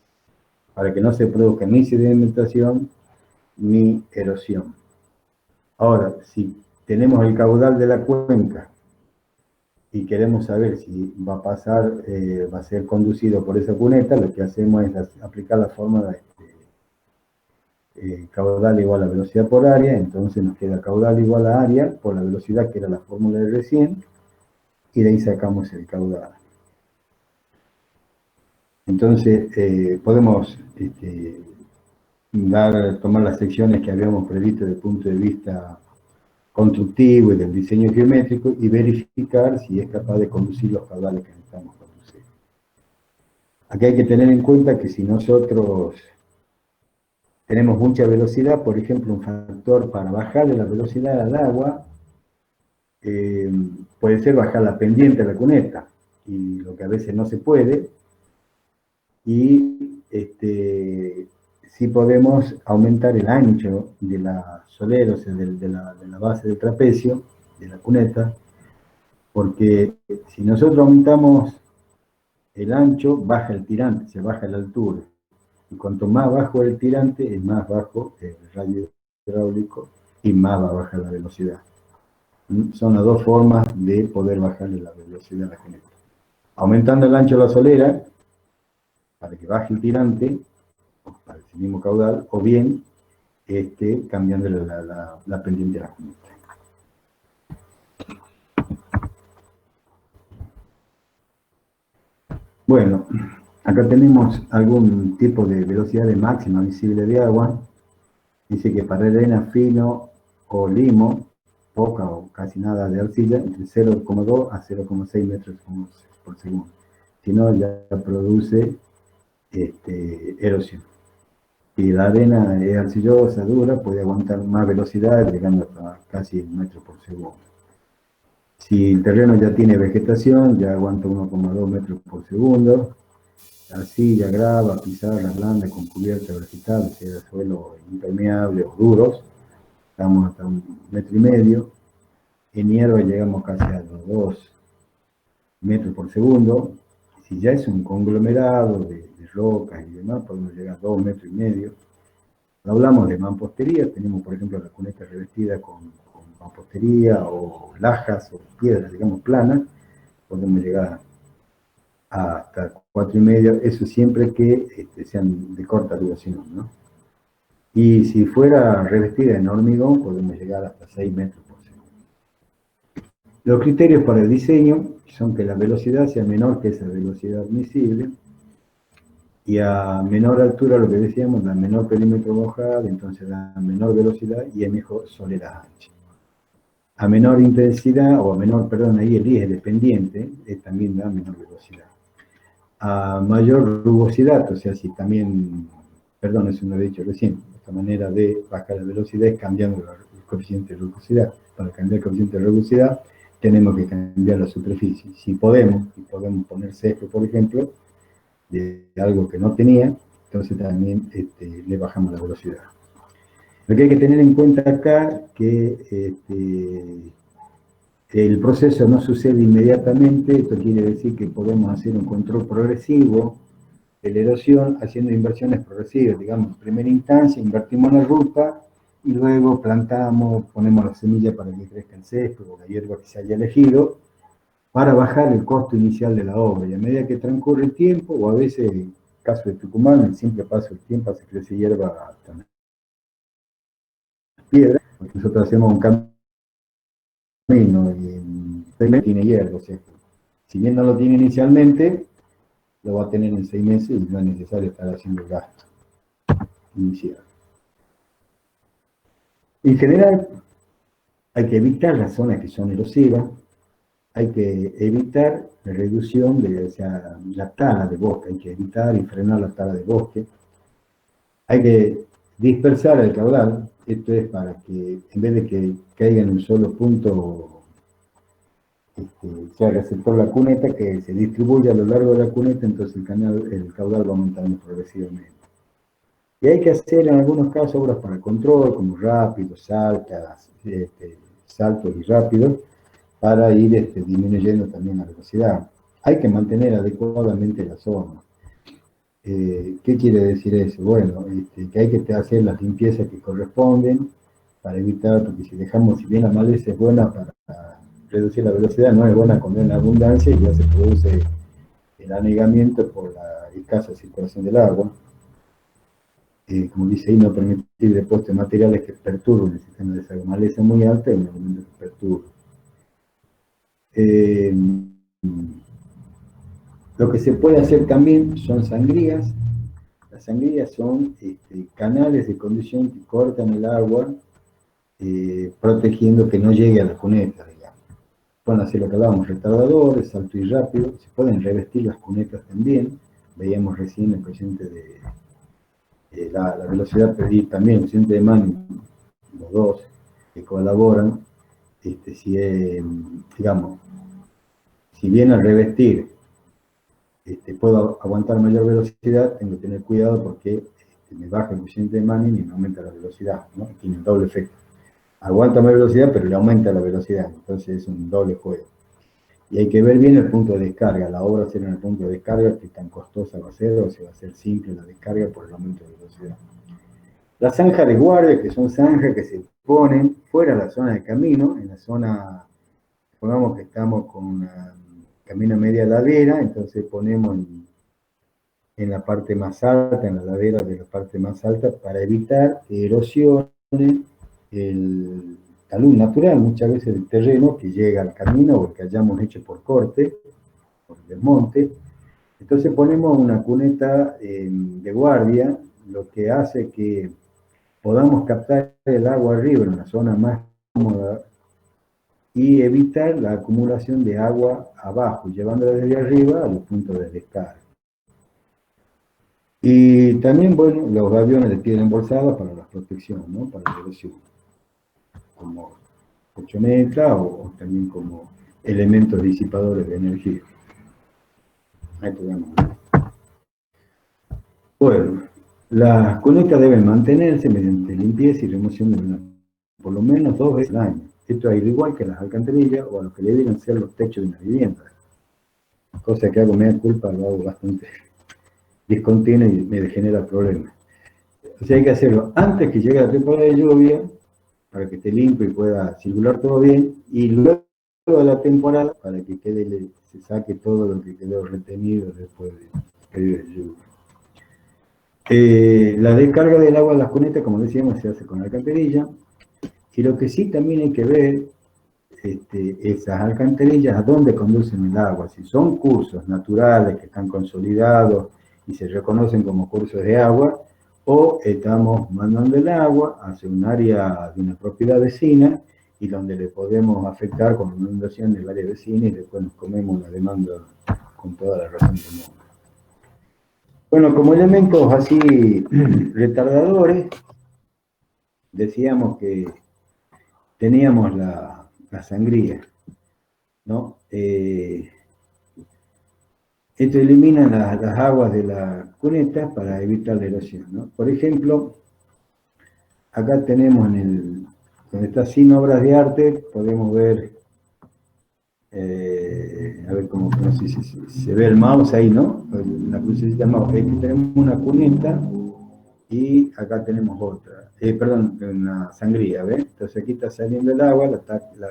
para que no se produzca ni sedimentación ni erosión. Ahora, si tenemos el caudal de la cuenca y queremos saber si va a pasar, va a ser conducido por esa cuneta, lo que hacemos es aplicar la fórmula caudal igual a velocidad por área, entonces nos queda caudal igual a área por la velocidad que era la fórmula de recién, y de ahí sacamos el caudal. Entonces, podemos tomar las secciones que habíamos previsto desde el punto de vista constructivo y del diseño geométrico y verificar si es capaz de conducir los caudales que necesitamos conducir. Aquí hay que tener en cuenta que si nosotros tenemos mucha velocidad, por ejemplo, un factor para bajarle la velocidad al agua puede ser bajar la pendiente de la cuneta, y lo que a veces no se puede, y sí podemos aumentar el ancho de la solera, o sea, de la base del trapecio, de la cuneta, porque si nosotros aumentamos el ancho, baja el tirante, se baja la altura. Y cuanto más bajo el tirante, es más bajo el radio hidráulico y más va a bajar la velocidad. Son las dos formas de poder bajarle la velocidad a la cuneta. Aumentando el ancho de la solera, para que baje el tirante, para el mismo caudal, o bien cambiando la pendiente de la cuneta. Bueno, acá tenemos algún tipo de velocidad de máxima visible de agua. Dice que para arena fino o limo, poca o casi nada de arcilla, entre 0,2 a 0,6 metros por segundo. Si no, ya produce erosión. Si la arena es arcillosa, dura, puede aguantar más velocidad, llegando hasta casi 1 metro por segundo. Si el terreno ya tiene vegetación, ya aguanta 1,2 metros por segundo. Arcilla, grava, pizarra blanda con cubierta vegetal, sea suelo impermeable o duros, estamos hasta 1,5 metros. En hierba llegamos casi a los 2 metros por segundo. Si ya es un conglomerado de rocas y demás, podemos llegar a 2,5 metros. Hablamos de mampostería, tenemos por ejemplo la cuneta revestida con mampostería o lajas o piedras, digamos, planas, podemos llegar hasta 4,5, eso siempre que sean de corta duración, ¿no? Y si fuera revestida en hormigón, podemos llegar hasta 6 metros por segundo. Los criterios para el diseño son que la velocidad sea menor que esa velocidad admisible, y a menor altura, lo que decíamos, da menor perímetro mojado, entonces da menor velocidad y es mejor solera ancha. A menor intensidad, o a menor, perdón, ahí el I es dependiente, también da menor velocidad. A mayor rugosidad, o sea, si también, perdón, eso no lo he dicho recién, esta manera de bajar la velocidad es cambiando el coeficiente de rugosidad. Para cambiar el coeficiente de rugosidad, tenemos que cambiar la superficie. Si podemos poner césped, por ejemplo, de algo que no tenía, entonces también le bajamos la velocidad. Lo que hay que tener en cuenta acá que el proceso no sucede inmediatamente. Esto quiere decir que podemos hacer un control progresivo de la erosión haciendo inversiones progresivas. Digamos, en primera instancia invertimos la ruta y luego plantamos, ponemos la semilla para que crezca el césped o la hierba que se haya elegido, para bajar el costo inicial de la obra. Y a medida que transcurre el tiempo, o a veces, en el caso de Tucumán, el simple paso del tiempo hace crecer hierba hasta piedra, porque nosotros hacemos un camino y en 6 meses tiene hierba. O sea, si bien no lo tiene inicialmente, lo va a tener en 6 meses y no es necesario estar haciendo el gasto inicial. En general, hay que evitar las zonas que son erosivas, hay que evitar la reducción de, o sea, la tala de bosque, hay que evitar y frenar la tala de bosque. Hay que dispersar el caudal, esto es para que en vez de que caiga en un solo punto, sea receptor la cuneta, que se distribuya a lo largo de la cuneta, entonces el caudal va aumentando progresivamente. Y hay que hacer en algunos casos obras para control, como rápidos, saltas, altos y rápidos para ir disminuyendo también la velocidad. Hay que mantener adecuadamente la zona. ¿Qué quiere decir eso? Bueno, que hay que hacer las limpiezas que corresponden para evitar, porque si bien la maleza es buena para reducir la velocidad, no es buena cuando hay en abundancia y ya se produce el anegamiento por la escasa circulación del agua. Como dice ahí, no permitir depósitos de materiales que perturben el sistema de desagüe. Maleza muy alta es un elemento que perturba. Lo que se puede hacer también son sangrías. Las sangrías son canales de conducción que cortan el agua, protegiendo que no llegue a la cuneta, digamos. Pueden hacer lo que hablábamos, retardadores, alto y rápido. Se pueden revestir las cunetas también. Veíamos recién el coeficiente de la velocidad, y también el coeficiente de Manning, los dos que colaboran. Digamos, si bien al revestir puedo aguantar mayor velocidad, tengo que tener cuidado porque me baja el coeficiente de Manning y me aumenta la velocidad, ¿no? Tiene un doble efecto. Aguanta más velocidad, pero le aumenta la velocidad, entonces es un doble juego. Y hay que ver bien el punto de descarga, la obra será en el punto de descarga, qué tan costosa va a ser, o si va a ser simple la descarga por el aumento de velocidad. Las zanjas de guardia, que son zanjas que se ponen fuera de la zona de camino, en la zona, pongamos que estamos con una camino media ladera, entonces ponemos en la parte más alta, en la ladera de la parte más alta, para evitar que erosione el talud natural, muchas veces el terreno que llega al camino o el que hayamos hecho por corte, por desmonte. Entonces ponemos una cuneta de guardia, lo que hace que podamos captar el agua arriba en una zona más cómoda y evitar la acumulación de agua abajo, llevándola desde arriba a los puntos de descarga. Y también, bueno, los gaviones de piedra embolsada para la protección, ¿no? Para la erosión, como colchoneta o también como elementos disipadores de energía. Ahí tenemos. Bueno, las cunetas deben mantenerse mediante limpieza y remoción de por lo menos 2 veces al año. Esto es igual que las alcantarillas o a lo que deben ser los techos de una vivienda. Cosa que hago media culpa, lo hago bastante discontinuo y me genera problemas. O sea, hay que hacerlo antes que llegue la temporada de lluvia, para que esté limpio y pueda circular todo bien, y luego de la temporada, para que se saque todo lo que quedó retenido después del periodo de lluvia. La descarga del agua de las cunetas, como decíamos, se hace con alcantarilla, y lo que sí también hay que ver, esas alcantarillas, a dónde conducen el agua, si son cursos naturales que están consolidados y se reconocen como cursos de agua, o estamos mandando el agua hacia un área de una propiedad vecina y donde le podemos afectar con una inundación del área vecina y después nos comemos la demanda con toda la razón del mundo. Bueno, como elementos así retardadores, decíamos que teníamos la sangría, ¿no? Esto elimina las aguas de la cuneta para evitar la erosión, ¿no? Por ejemplo, acá tenemos donde está sin obras de arte, podemos ver, a ver cómo, no sé si se ve el mouse ahí, ¿no? La crucecita mouse. Aquí tenemos una cuneta y acá tenemos otra, perdón, una sangría, ¿ves? Entonces aquí está saliendo el agua,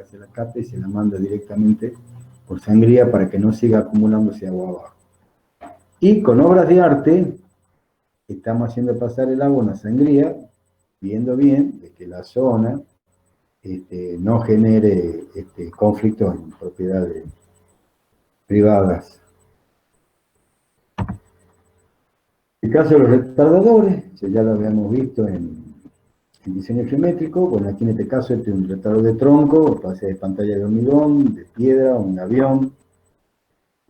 se la capta y se la manda directamente por sangría para que no siga acumulándose agua abajo. Y con obras de arte, estamos haciendo pasar el agua a una sangría, viendo bien de que la zona no genere conflictos en propiedades privadas. El caso de los retardadores, ya lo habíamos visto en diseño geométrico. Bueno, aquí en este caso este es un retardador de tronco, puede ser de pantalla de hormigón, de piedra, un avión.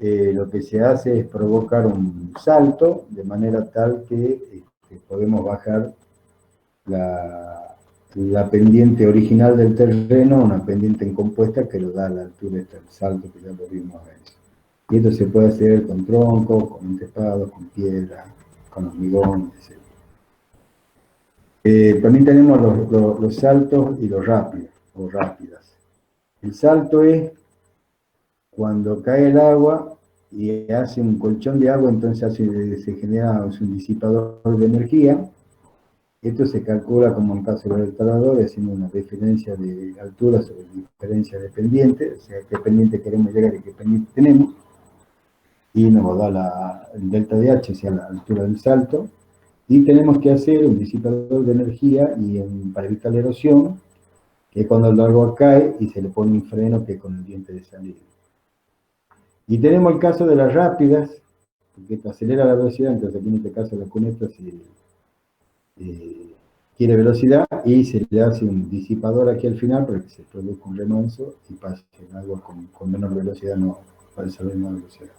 Lo que se hace es provocar un salto de manera tal que podemos bajar la pendiente original del terreno, una pendiente en compuesta que lo da a la altura del salto que ya lo vimos ahí. Y esto se puede hacer con troncos, con entepados, con piedra, con hormigón, etc. También tenemos los saltos y los rápidos, o rápidas. El salto es cuando cae el agua y hace un colchón de agua, entonces se genera un disipador de energía. Esto se calcula como en caso del instalador, haciendo una diferencia de altura sobre diferencia de pendiente, o sea, qué pendiente queremos llegar y qué pendiente tenemos, y nos da el delta de H, o sea, la altura del salto, y tenemos que hacer un disipador de energía para evitar la erosión, que es cuando el agua cae y se le pone un freno que es con el diente de salida. Y tenemos el caso de las rápidas, porque esto acelera la velocidad, entonces aquí en este caso la cuneta quiere velocidad y se le hace un disipador aquí al final para que se produzca un remanso y pase el agua con menor velocidad, no para salir más velocidad.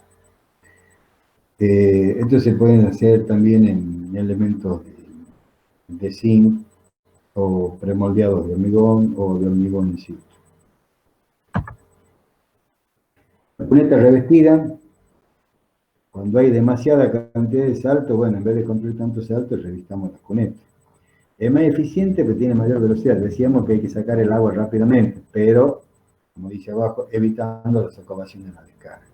Esto se pueden hacer también en elementos de zinc o premoldeados de hormigón o de hormigón in situ. La cuneta revestida, cuando hay demasiada cantidad de salto, bueno, en vez de construir tanto salto, revistamos la cuneta. Es más eficiente, pero tiene mayor velocidad. Decíamos que hay que sacar el agua rápidamente, pero, como dice abajo, evitando la socavación de la descarga.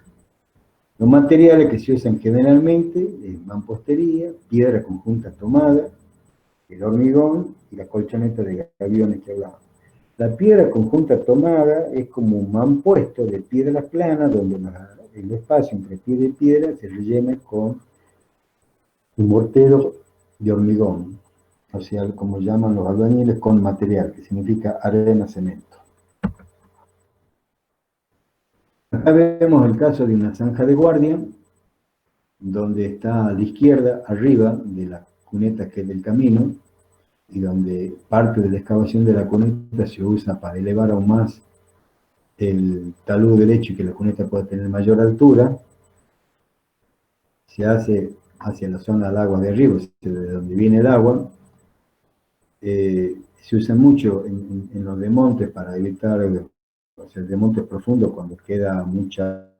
Los materiales que se usan generalmente es mampostería, piedra conjunta tomada, el hormigón y la colchoneta de gaviones que hablamos. La piedra conjunta tomada es como un mampuesto de piedra plana donde el espacio entre piedra y piedra se rellena con un mortero de hormigón, o sea, como llaman los albañiles, con material, que significa arena-cemento. Acá vemos el caso de una zanja de guardia, donde está a la izquierda, arriba de la cuneta que es del camino, y donde parte de la excavación de la cuneta se usa para elevar aún más el talud derecho y que la cuneta pueda tener mayor altura, se hace hacia la zona del agua de arriba, de donde viene el agua. Se usa mucho en los desmontes para evitar, o sea, el desmonte profundo cuando queda mucha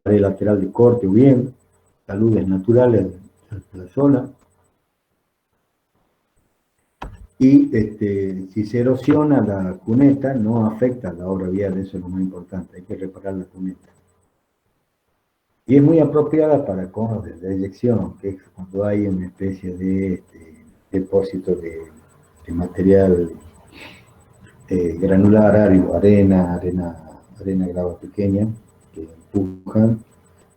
pared lateral de corte o bien taludes naturales de la zona. Y si se erosiona la cuneta, no afecta la obra vial, eso es lo más importante, hay que reparar la cuneta. Y es muy apropiada para conos de deyección, que es cuando hay una especie de depósito de material granular, árido, arena, grava pequeña, que empujan,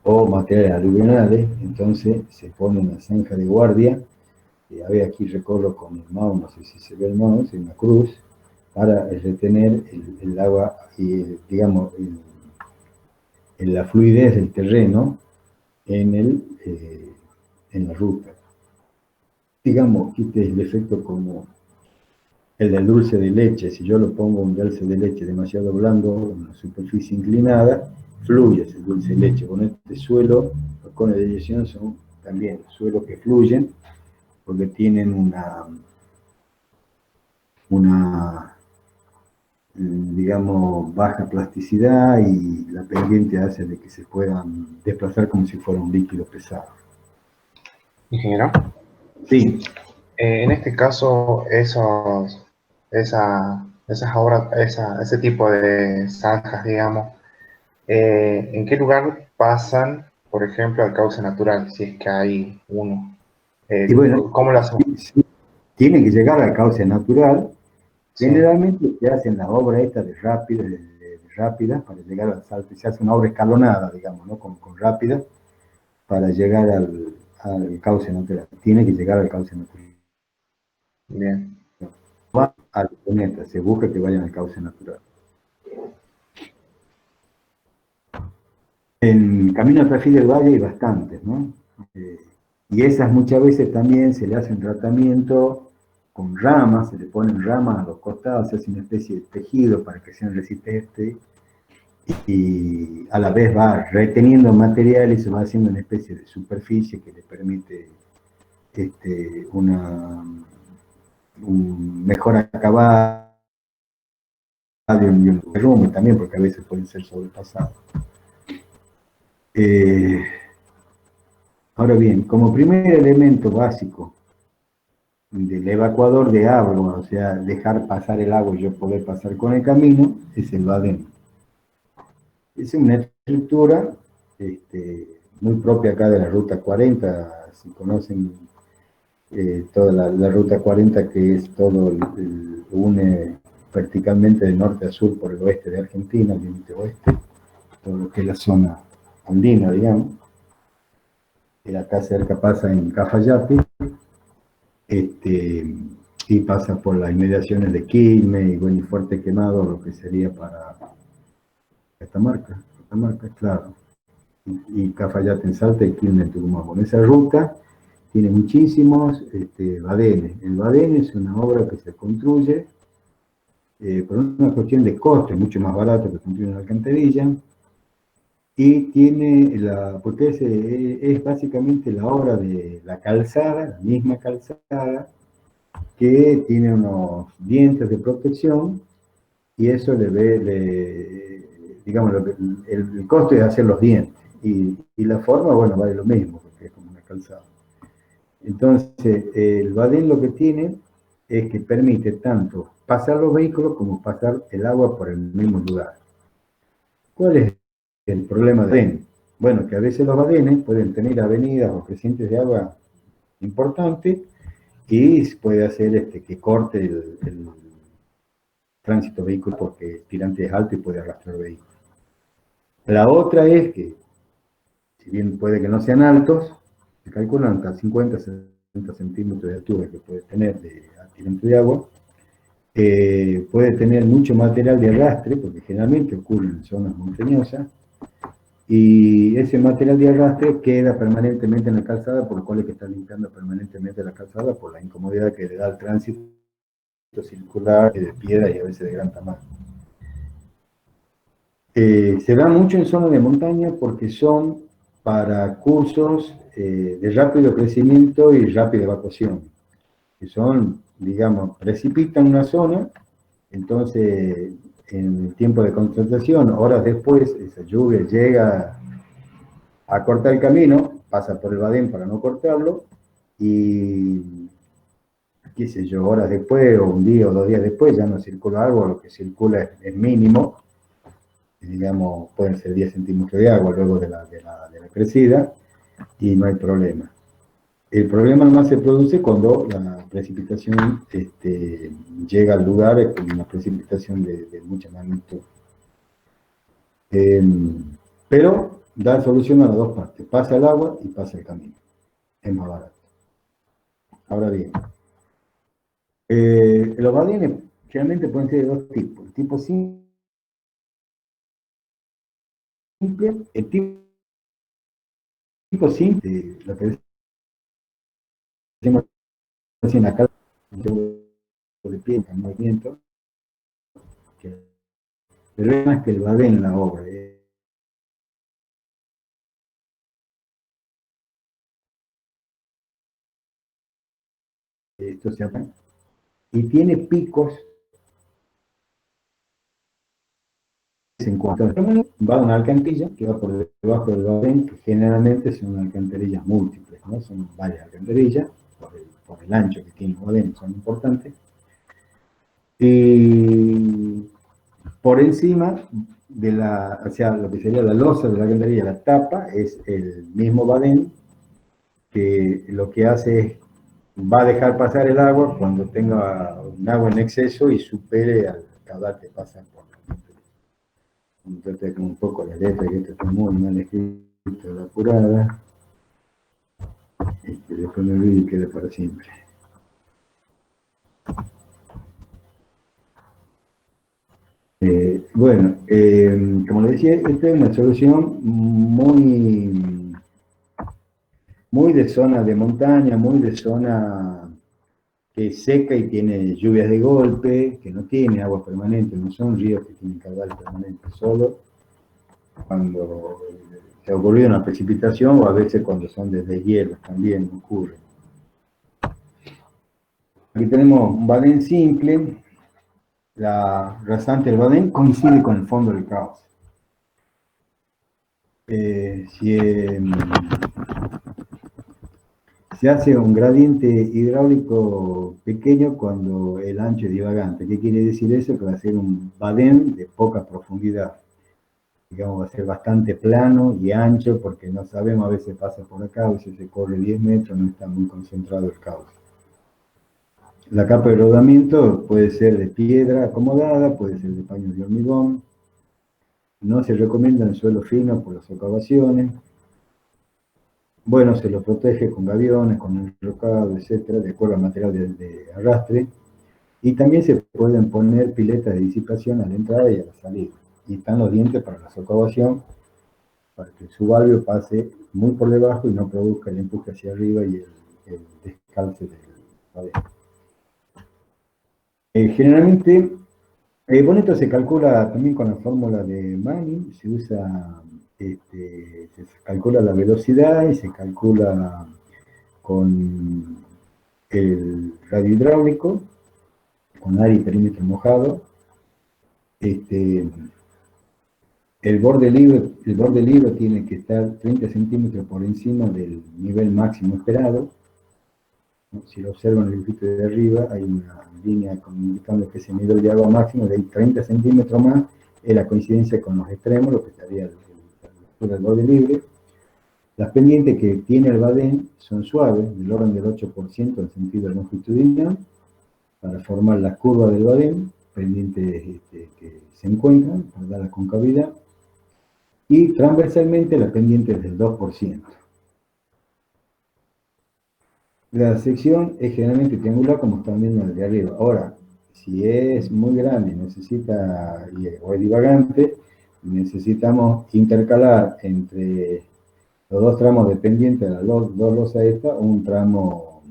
o materiales aluvionales, entonces se pone una zanja de guardia. A ver, aquí recorro con el mouse, no sé si se ve el mouse, en una cruz, para retener el agua y, digamos, la fluidez del terreno en la ruta. Digamos, este es el efecto como el del dulce de leche. Si yo lo pongo un dulce de leche demasiado blando, una superficie inclinada, fluye ese dulce de leche. Con este suelo, los cones de eyección son también suelos que fluyen, porque tienen digamos, baja plasticidad y la pendiente hace de que se puedan desplazar como si fuera un líquido pesado. Ingeniero. Sí. En este caso, ese tipo de zanjas, digamos, ¿en qué lugar pasan, por ejemplo, al cauce natural, si es que hay uno? Y bueno, ¿Cómo lo hacemos? sí, tiene que llegar al cauce natural. Sí. Generalmente se hacen las obras estas de rápidas para llegar al salto. Se hace una obra escalonada, digamos, ¿no? Con rápida para llegar al cauce natural. Tiene que llegar al cauce natural. Bien. Va a la cuneta, se busca que vayan al cauce natural. En Camino a Tafí del Valle hay bastantes, ¿no? Y esas muchas veces también se le hace un tratamiento con ramas, se le ponen ramas a los costados, se hace una especie de tejido para que sean resistentes y a la vez va reteniendo material y se va haciendo una especie de superficie que le permite un mejor acabado y un derrumbe también, porque a veces pueden ser sobrepasados. Ahora bien, como primer elemento básico del evacuador de agua, o sea, dejar pasar el agua y yo poder pasar con el camino, es el badén. Es una estructura muy propia acá de la Ruta 40, si conocen toda la Ruta 40, que es todo, une verticalmente de norte a sur por el oeste de Argentina, el límite oeste, todo lo que es la zona andina, digamos. Y acá cerca pasa en Cafayate, y pasa por las inmediaciones de Quilmes y bueno, y Fuerte Quemado, lo que sería para Catamarca, claro. Y Cafayate en Salta y Quilmes en Tucumán. Con esa ruta tiene muchísimos badenes. El badén es una obra que se construye por una cuestión de coste, mucho más barato que construir una alcantarilla, y tiene porque es básicamente la obra de la calzada, la misma calzada, que tiene unos dientes de protección, y eso digamos, el costo es hacer los dientes, y la forma, bueno, vale lo mismo, porque es como una calzada. Entonces, el badén lo que tiene es que permite tanto pasar los vehículos como pasar el agua por el mismo lugar. ¿Cuál es el problema del badén? Bueno, que a veces los badenes pueden tener avenidas o crecientes de agua importantes y puede hacer que corte el tránsito vehicular porque el tirante es alto y puede arrastrar vehículos. La otra es que, si bien puede que no sean altos, se calculan hasta 50, 60 centímetros de altura que puede tener de tirante de agua, puede tener mucho material de arrastre, porque generalmente ocurre en zonas montañosas, y ese material de arrastre queda permanentemente en la calzada, por lo cual hay que estar limpiando permanentemente la calzada por la incomodidad que le da el tránsito circular de piedra y a veces de gran tamaño. Se da mucho en zonas de montaña porque son para cursos de rápido crecimiento y rápida evacuación, que son, digamos, precipitan una zona, entonces en el tiempo de concentración, horas después, esa lluvia llega a cortar el camino, pasa por el badén para no cortarlo, y qué sé yo, horas después, o un día o 2 días después, ya no circula agua, lo que circula es mínimo, digamos, pueden ser 10 centímetros de agua luego de la crecida, y no hay problema. El problema nomás se produce cuando la precipitación llega al lugar con una precipitación de mucha magnitud. Pero da solución a las dos partes, pasa el agua y pasa el camino, es más barato. Ahora bien, los badenes generalmente pueden ser de dos tipos, el tipo simple, el tipo simple, lo que decimos en acá, de pie, en movimiento, pero es más que el badén en la obra. Esto se llama, y tiene picos en cuanto va a una alcantarilla que va por debajo del badén, que generalmente son alcantarillas múltiples, ¿no? Son varias alcantarillas, por el ancho que tiene el badén, son importantes. Y por encima de o sea, lo que sería la losa de la alcantarilla, la tapa, es el mismo badén, que lo que hace es, va a dejar pasar el agua cuando tenga un agua en exceso y supere al caudal que pasa por la alcantarilla. Entonces, un poco la letra, que esto está muy mal escrito, la apurada, después me olvido y queda para siempre. Bueno, como les decía, esta es una solución muy de zona de montaña, muy de zona que es seca y tiene lluvias de golpe, que no tiene agua permanente, no son ríos que tienen caudal permanente, solo cuando se ha ocurrido una precipitación o a veces cuando son desde hielos también ocurre. Aquí tenemos un badén simple, la rasante del badén coincide con el fondo del cauce. Se hace un gradiente hidráulico pequeño cuando el ancho es divagante. ¿Qué quiere decir eso? Que va a ser un badén de poca profundidad. Digamos, va a ser bastante plano y ancho porque no sabemos, a veces pasa por acá, a veces se corre 10 metros, no está muy concentrado el cauce. La capa de rodamiento puede ser de piedra acomodada, puede ser de paños de hormigón. No se recomienda en suelo fino por las socavaciones. Bueno, se lo protege con gaviones, con enrocado, etcétera, de acuerdo al material de arrastre. Y también se pueden poner piletas de disipación a la entrada y a la salida. Y están los dientes para la socavación, para que el subarrio pase muy por debajo y no produzca el empuje hacia arriba y el descalce del badén. Generalmente, Boneto se calcula también con la fórmula de Manning, se usa, se calcula la velocidad y se calcula con el radio hidráulico, con área y perímetro mojado. El borde libre tiene que estar 30 centímetros por encima del nivel máximo esperado. Si lo observan en el dibujito de arriba, hay una línea indicando que ese nivel de agua máximo de 30 centímetros más es la coincidencia con los extremos, lo que estaría el borde libre. Las pendientes que tiene el badén son suaves, del orden del 8% en sentido longitudinal, para formar la curva del badén, pendientes que se encuentran para dar la concavidad, y transversalmente la pendiente es del 2%. La sección es generalmente triangular, como están viendo el de arriba. Ahora, si es muy grande necesita, o es divagante, necesitamos intercalar entre los dos tramos de pendiente de las dos losas estas, un tramo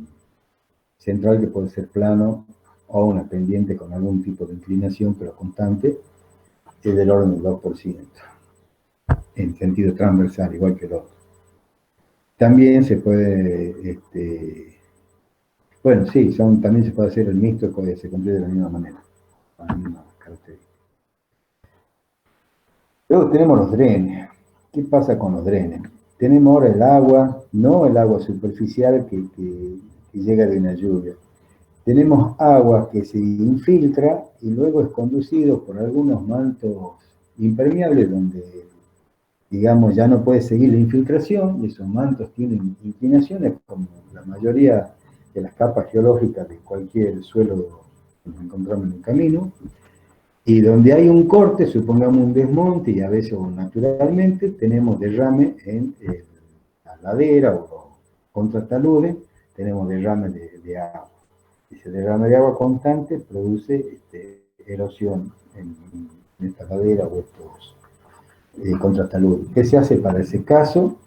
central que puede ser plano o una pendiente con algún tipo de inclinación, pero constante, es del orden del 2%, en sentido transversal, igual que el otro. También se puede, bueno, sí, también se puede hacer el mixto, que se construye de la misma manera, con las mismas características. Luego tenemos los drenes. ¿Qué pasa con los drenes? Tenemos ahora el agua, no el agua superficial que llega de una lluvia. Tenemos agua que se infiltra y luego es conducido por algunos mantos impermeables donde, digamos, ya no puede seguir la infiltración y esos mantos tienen inclinaciones como la mayoría de las capas geológicas de cualquier suelo que nos encontramos en el camino. Y donde hay un corte, supongamos un desmonte y a veces naturalmente tenemos derrame en la ladera o contra taludes, tenemos derrame de agua. Ese derrame de agua constante produce erosión en esta ladera o estos contrataludes. ¿Qué se hace para ese caso?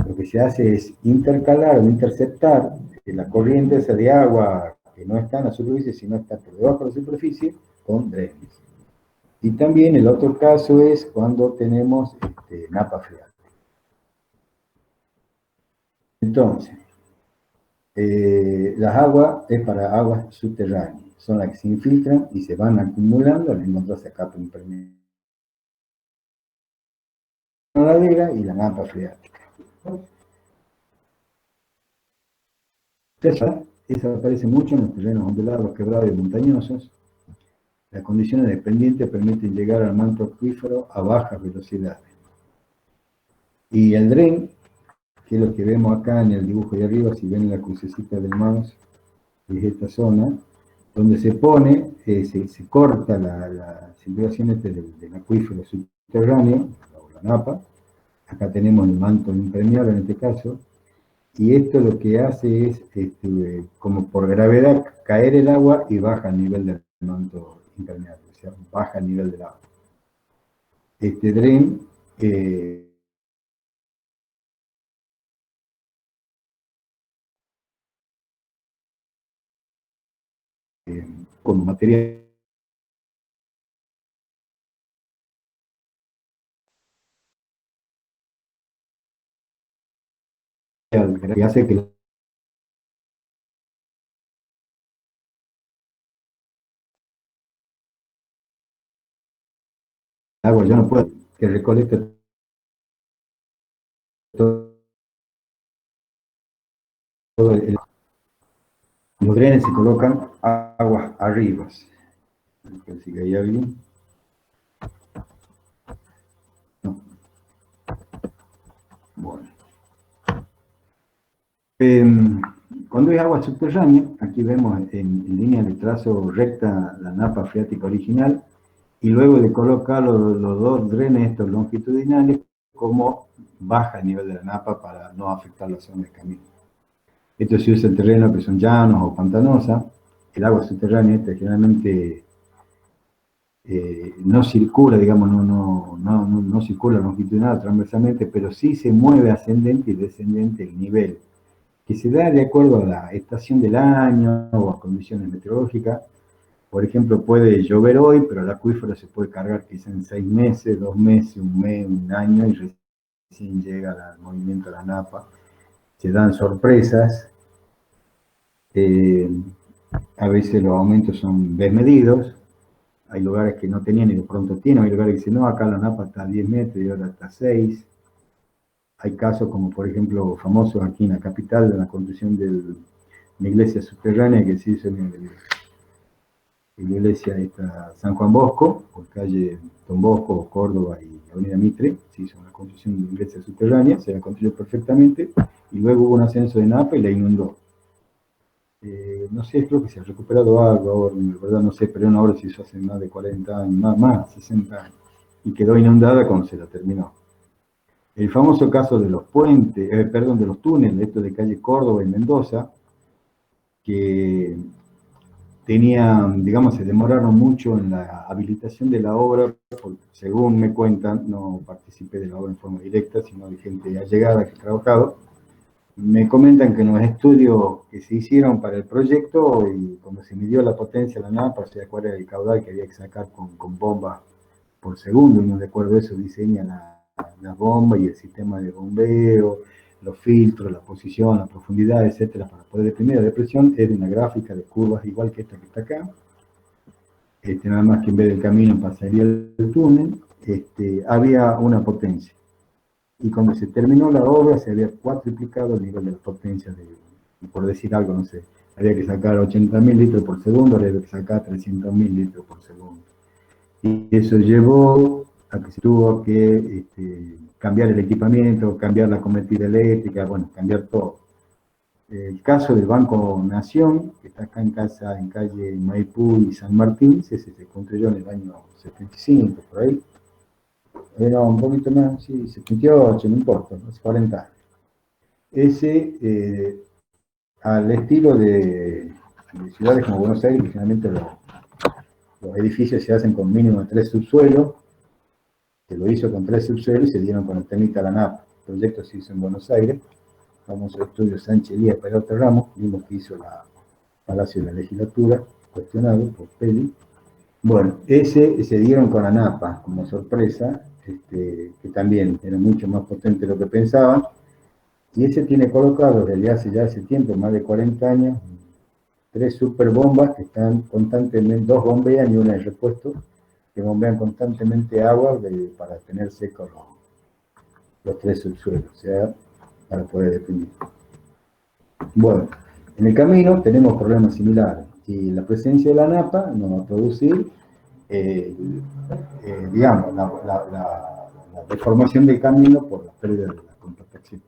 Lo que se hace es intercalar o interceptar la corriente esa de agua que no está en la superficie, sino está por debajo de la superficie, con drenes. Y también el otro caso es cuando tenemos napa freática. Entonces, las aguas es para aguas subterráneas, son las que se infiltran y se van acumulando al encontrarse capa impermeable. La ladera y la napa freática. Esa aparece mucho en los terrenos ondulados, quebrados y montañosos. Las condiciones de pendiente permiten llegar al manto acuífero a bajas velocidades. Y el dren, que es lo que vemos acá en el dibujo de arriba, si ven la crucecita del mouse, es esta zona, donde se pone, se corta la circulación del acuífero subterráneo, o la napa. Acá tenemos el manto impermeable en este caso, y esto lo que hace es, como por gravedad, caer el agua y baja el nivel del manto impermeable, o sea, baja el nivel del agua. Este dren con material que hace que el agua ya no pueda, que recolecta todo los drenes se colocan aguas arriba. A ver si hay alguien. No. Bueno. Cuando es agua subterránea, aquí vemos en línea de trazo recta la napa freática original, y luego de colocar los dos drenes estos longitudinales, como baja el nivel de la napa para no afectar la zona de camino. Esto se usa en terrenos que son llanos o pantanosas. El agua subterránea generalmente no circula, digamos, no circula longitudinal transversalmente, pero sí se mueve ascendente y descendente el nivel, que se da de acuerdo a la estación del año o a condiciones meteorológicas. Por ejemplo, puede llover hoy, pero el acuífero se puede cargar quizá en 6 meses, 2 meses, un mes, un año, y recién llega el movimiento de la napa. Se dan sorpresas. A veces los aumentos son desmedidos. Hay lugares que no tenían y de pronto tienen. Hay lugares que dicen, no, acá la napa está a 10 metros y ahora está a 6. Hay casos como, por ejemplo, famosos aquí en la capital, de la construcción de una iglesia subterránea que se hizo en la iglesia esta San Juan Bosco, por calle Don Bosco, Córdoba y Avenida Mitre. Se hizo una construcción de una iglesia subterránea, se la construyó perfectamente, y luego hubo un ascenso de napa y la inundó. No sé, creo que se ha recuperado algo ahora, la verdad no sé, pero una obra se hizo hace más de 40 años, más 60 años, y quedó inundada cuando se la terminó. El famoso caso de los puentes, de los túneles, esto de calle Córdoba y Mendoza, que tenían, digamos, se demoraron mucho en la habilitación de la obra, porque según me cuentan, no participé de la obra en forma directa, sino de gente allegada que ha trabajado. Me comentan que en los estudios que se hicieron para el proyecto, y cuando se midió la potencia de la napa, o sea, cuál era el caudal que había que sacar con bombas por segundo, y no recuerdo eso, diseñan la bomba y el sistema de bombeo, los filtros, la posición, la profundidad, etcétera, para poder deprimir la depresión. Es de una gráfica de curvas igual que esta que está acá. Nada más que en vez del camino pasaría el túnel. Había una potencia. Y cuando se terminó la obra, se había cuatriplicado el nivel de la potencia, por decir algo, no sé, había que sacar 80.000 litros por segundo, había que sacar 300.000 litros por segundo. Y eso llevó a que se tuvo que cambiar el equipamiento, cambiar la convertida eléctrica, bueno, cambiar todo. El caso del Banco Nación, que está acá en calle Maipú y San Martín, ese se construyó en el año 75, por ahí. No, un poquito más, sí, 78, no importa, hace 40 años. Ese, al estilo de ciudades como Buenos Aires, que generalmente los edificios se hacen con mínimo de 3 subsuelos, que lo hizo con 3 subsuelos y se dieron con el temita a la napa. El proyecto se hizo en Buenos Aires, famoso estudio Sánchez Díaz Perote Ramos, vimos que hizo la Palacio de la Legislatura, cuestionado por Peli. Bueno, ese se dieron con la napa como sorpresa, que también era mucho más potente de lo que pensaban, y ese tiene colocado desde hace tiempo, más de 40 años, 3 super bombas que están constantemente, 2 bombean y una de repuesto, que bombean constantemente agua para tener secos los 3 subsuelos, o sea, para poder definir. Bueno, en el camino tenemos problemas similares, y la presencia de la napa nos va a producir, digamos, la deformación del camino por la pérdida de la compactación.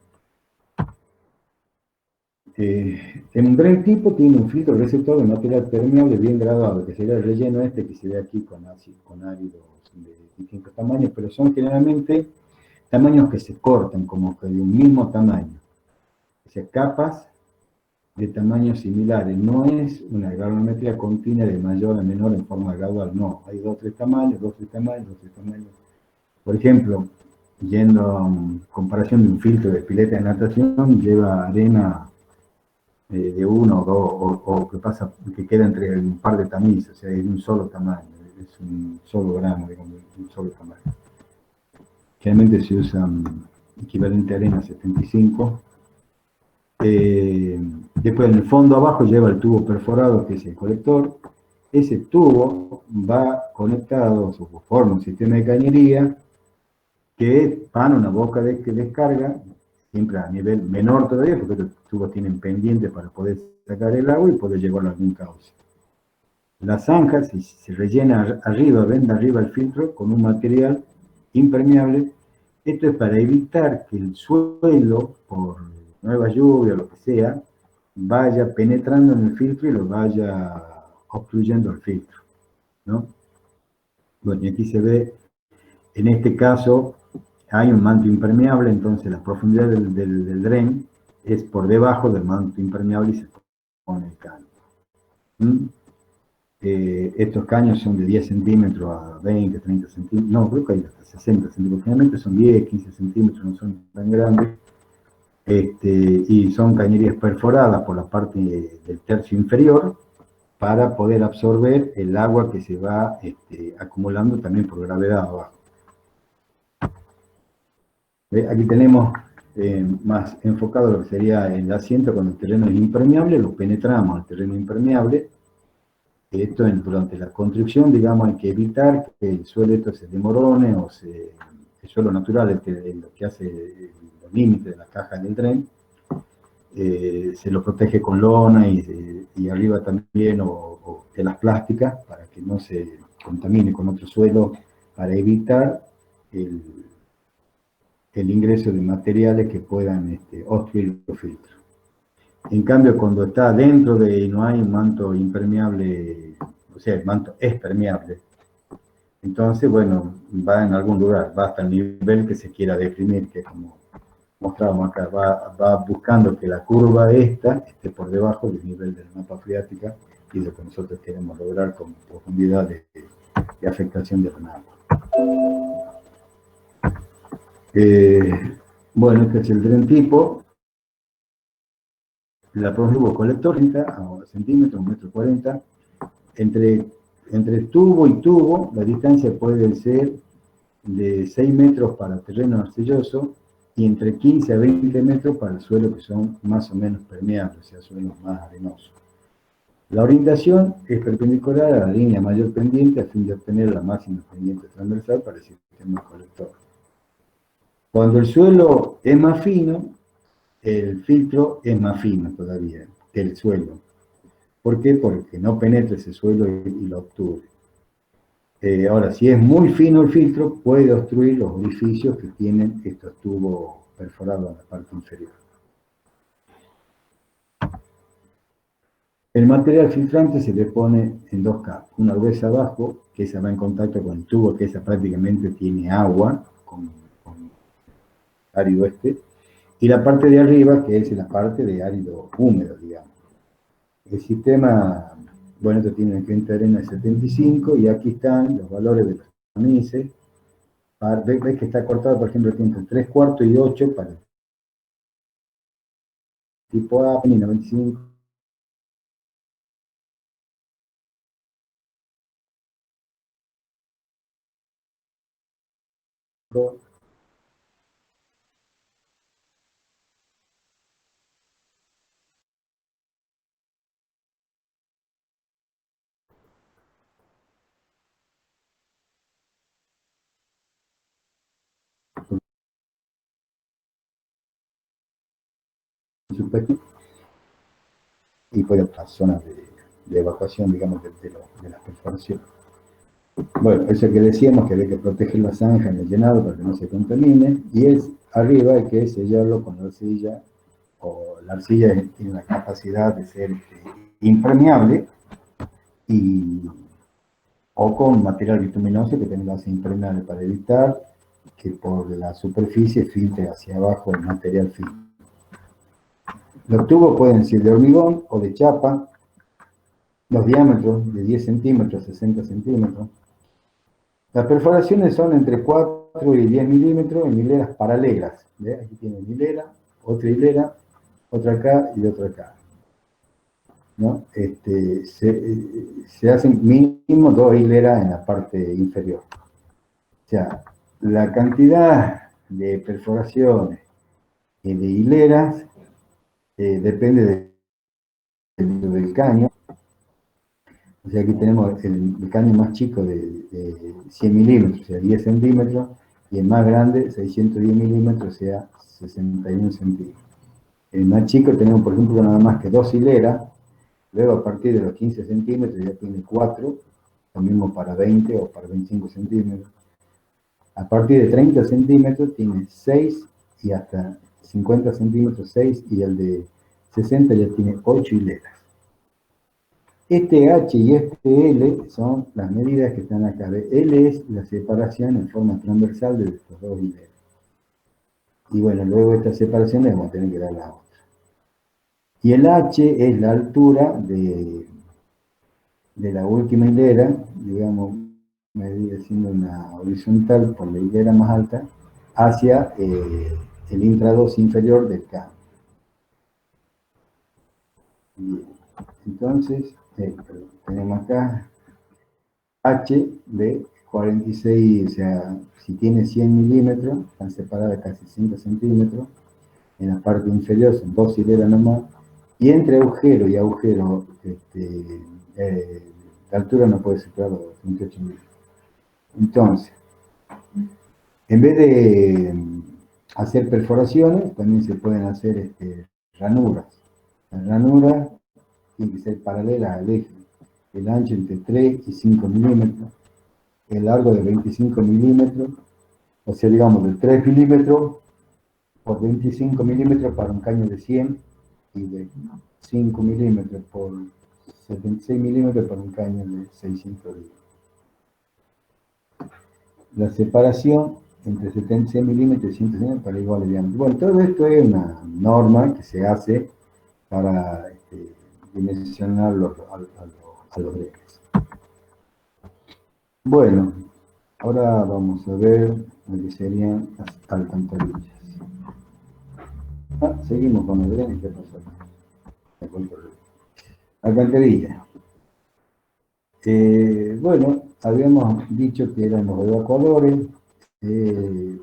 En un dren tipo tiene un filtro receptor de material permeable bien graduado, que sería el relleno que se ve aquí con áridos de distintos tamaños, pero son generalmente tamaños que se cortan, como que de un mismo tamaño. O sea, capas de tamaños similares. No es una granulometría continua de mayor a menor en forma gradual, no. Hay 2 o 3 tamaños, 2 o 3 tamaños, 2 o 3 tamaños. Por ejemplo, yendo a comparación de un filtro de pileta de natación, lleva arena de uno o dos, o que queda entre un par de tamizas, o sea, es de un solo tamaño, es un solo grano, digamos, un solo tamaño. Generalmente se usa equivalente a arena 75. Después en el fondo abajo lleva el tubo perforado, que es el colector. Ese tubo va conectado, o forma un sistema de cañería, que van a una boca de descarga, siempre a nivel menor todavía, porque estos tubos tienen pendiente para poder sacar el agua y poder llevarlo a algún cauce. La zanja se rellena arriba, venda arriba el filtro con un material impermeable. Esto es para evitar que el suelo, por nueva lluvia o lo que sea, vaya penetrando en el filtro y lo vaya obstruyendo el filtro, ¿no? Bueno, y aquí se ve, en este caso, hay un manto impermeable, entonces la profundidad del dren es por debajo del manto impermeable y se pone el caño. Estos caños son de 10 centímetros a 20, 30 centímetros, no, creo que hay hasta 60 centímetros, generalmente son 10, 15 centímetros, no son tan grandes, y son cañerías perforadas por la parte del tercio inferior para poder absorber el agua que se va acumulando también por gravedad abajo. Aquí tenemos más enfocado lo que sería el asiento cuando el terreno es impermeable, lo penetramos al terreno impermeable. Esto durante la construcción, digamos, hay que evitar que el suelo esto se demorone o el suelo natural, lo que hace los límites de la caja del tren, se lo protege con lona y arriba también o telas plásticas para que no se contamine con otro suelo, para evitar el ingreso de materiales que puedan obstruir los filtros. En cambio, cuando está dentro y no hay un manto impermeable, o sea, el manto es permeable, entonces, bueno, va en algún lugar, va hasta el nivel que se quiera definir, que como mostrábamos acá, va buscando que la curva esta esté por debajo del nivel de la mapa freática y lo que nosotros queremos lograr con profundidad de afectación de la mapa. Bueno, este es el tren tipo. La profundidad colector 30 a centímetros, 1,40 m. Entre tubo y tubo, la distancia puede ser de 6 metros para terreno arcilloso y entre 15 a 20 metros para el suelo que son más o menos permeables, o sea, suelos más arenosos. La orientación es perpendicular a la línea mayor pendiente a fin de obtener la máxima pendiente transversal para el sistema colector. Cuando el suelo es más fino, el filtro es más fino todavía que el suelo. ¿Por qué? Porque no penetra ese suelo y lo obstruye. Ahora, si es muy fino el filtro, puede obstruir los orificios que tienen estos tubos perforados en la parte inferior. El material filtrante se le pone en dos capas. Una gruesa abajo, que esa va en contacto con el tubo, que esa prácticamente tiene agua, con árido y la parte de arriba, que es la parte de árido húmedo, digamos. El sistema, bueno, esto tiene un cliente de arena de 75 y aquí están los valores de los tamices. Ves que está cortado, por ejemplo, entre 3 cuartos y 8 para el tipo A, y 95. Y puede otras zonas de evacuación, digamos, de las perforaciones. Bueno, eso que decíamos, que hay que proteger la zanja en el llenado para que no se contamine, y arriba hay que sellarlo con la arcilla, o la arcilla tiene la capacidad de ser impermeable, o con material bituminoso que tenga base impermeable para evitar que por la superficie filtre hacia abajo el material fino. Los tubos pueden ser de hormigón o de chapa, los diámetros de 10 centímetros, 60 centímetros. Las perforaciones son entre 4 y 10 milímetros en hileras paralelas. ¿Ve? Aquí tiene una hilera, otra acá y otra acá. ¿No? Se hacen mínimo 2 hileras en la parte inferior. O sea, la cantidad de perforaciones y de hileras depende del caño. O sea, aquí tenemos el caño más chico de 100 milímetros, o sea, 10 centímetros, y el más grande 610 milímetros, o sea, 61 centímetros. El más chico tenemos, por ejemplo, nada más que 2 hileras, luego a partir de los 15 centímetros ya tiene 4, lo mismo para 20 o para 25 centímetros. A partir de 30 centímetros tiene 6 y hasta 50 centímetros 6 y el de 60 ya tiene 8 hileras. Este H y este L son las medidas que están acá. L es la separación en forma transversal de estos dos hileras. Y bueno, luego esta separación le vamos a tener que dar la otra. Y el H es la altura de la última hilera, digamos, medir siendo una horizontal por la hilera más alta, hacia el intrados inferior del K. Bien. Entonces, tenemos acá H de 46, o sea, si tiene 100 milímetros, están separadas casi 5 centímetros, en la parte inferior son 2 hileras nomás, y entre agujero y agujero, la altura no puede superar los 28 milímetros. Entonces, en vez de hacer perforaciones, también se pueden hacer ranuras. Las ranuras tienen que ser paralelas al eje. El ancho entre 3 y 5 milímetros, el largo de 25 milímetros, o sea, digamos, de 3 milímetros por 25 milímetros para un caño de 100 y de 5 milímetros por 76 milímetros para un caño de 600 litros. La separación entre 76 milímetros y 100 para igual de diámetro. Bueno, todo esto es una norma que se hace para dimensionar a los ejes. Bueno, ahora vamos a ver lo que serían las alcantarillas. Seguimos con el drenaje. ¿Qué pasó? Alcantarilla. Bueno, habíamos dicho que eran los evacuadores,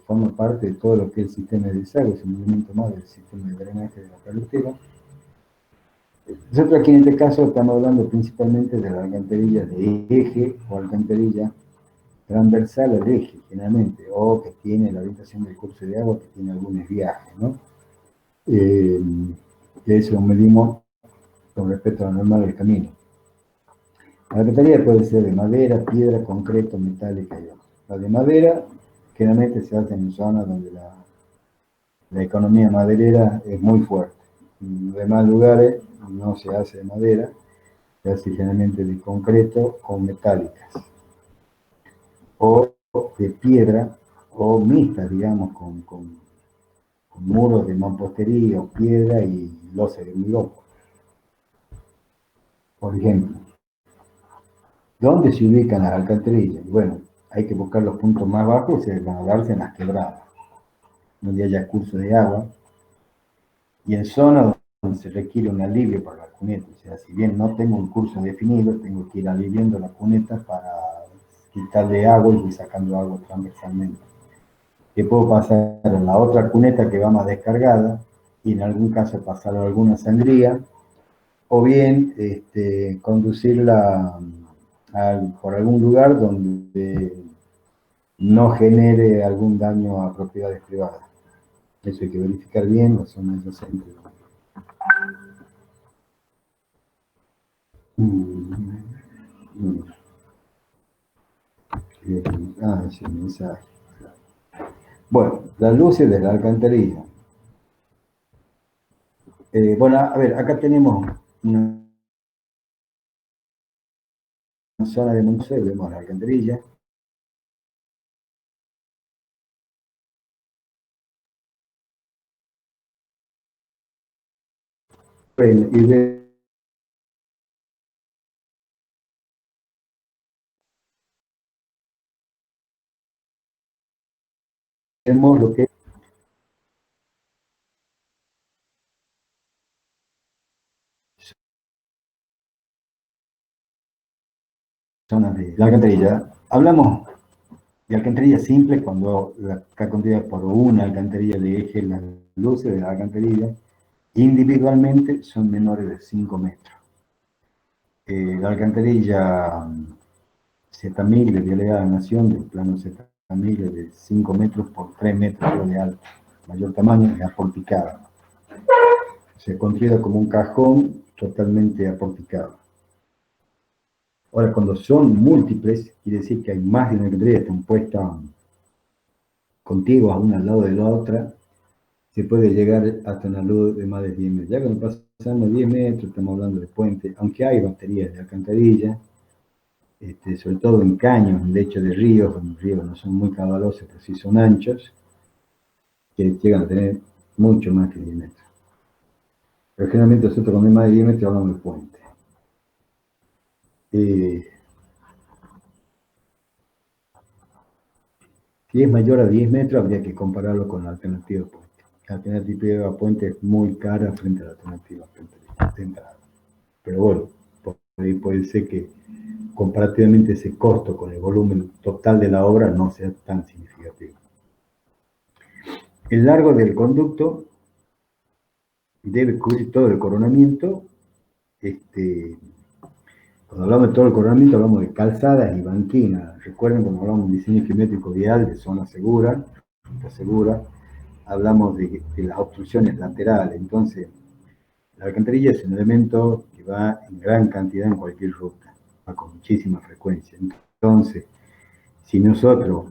forma parte de todo lo que es el sistema de desagüe, es un movimiento más del sistema de drenaje de la carretera. Nosotros aquí en este caso estamos hablando principalmente de la alcantarilla de eje o alcantarilla transversal al eje, generalmente, o que tiene la habitación del curso de agua, que tiene algunos viajes, ¿no? Eso medimos con respecto a la norma del camino. La alcantarilla puede ser de madera, piedra, concreto, metálica y otros. La de madera generalmente se hace en zonas donde la economía maderera es muy fuerte. En los demás lugares no se hace de madera, se hace generalmente de concreto o metálicas, o de piedra, o mixtas, digamos, con muros de mampostería o piedra y losa de hormigón. Por ejemplo, ¿dónde se ubican las alcantarillas? Bueno, hay que buscar los puntos más bajos, se van a darse en las quebradas, donde haya curso de agua, y en zonas donde se requiere un alivio para la cuneta. O sea, si bien no tengo un curso definido, tengo que ir aliviando la cuneta para quitarle agua y ir sacando agua transversalmente. Que puedo pasar en la otra cuneta que va más descargada, y en algún caso pasar alguna sangría, o bien conducirla por algún lugar donde no genere algún daño a propiedades privadas. Eso hay que verificar bien, las zonas adyacentes. Ese mensaje. Bueno, las luces de la alcantarilla. Bueno, a ver, acá tenemos una zona de museo, vemos la alcantarilla. Y vemos lo que es zonas de la alcantarilla. Hablamos de alcantarilla simple cuando está construida por una alcantarilla de eje, las luces de la alcantarilla individualmente son menores de 5 metros. La alcantarilla Z1000 de Vialidad de la Nación, del plano familia de 5 metros por 3 metros de alto, mayor tamaño, y aporticada. Se construye como un cajón totalmente aporticado. Ahora, cuando son múltiples, quiere decir que hay más de una alcantarilla que están puestas contiguas, una al lado de la otra, se puede llegar hasta una luz de más de 10 metros. Ya cuando pasamos 10 metros, estamos hablando de puentes, aunque hay baterías de alcantarilla, sobre todo en caños, en lechos de ríos, cuando los ríos no son muy caudalosos, pero sí son anchos, que llegan a tener mucho más que 10 metros. Pero generalmente nosotros cuando hay más de 10 metros hablamos de puente. Si es mayor a 10 metros, habría que compararlo con la alternativa puente. La alternativa puente es muy cara frente a la alternativa de entrada. Pero bueno, por ahí puede ser que comparativamente ese costo con el volumen total de la obra no sea tan significativo. El largo del conducto debe cubrir todo el coronamiento. Cuando hablamos de todo el coronamiento, hablamos de calzadas y banquinas. Recuerden, cuando hablamos de diseño geométrico vial de zona segura, hablamos de las obstrucciones laterales. Entonces, la alcantarilla es un elemento que va en gran cantidad en cualquier ruta, va con muchísima frecuencia. Entonces, si nosotros,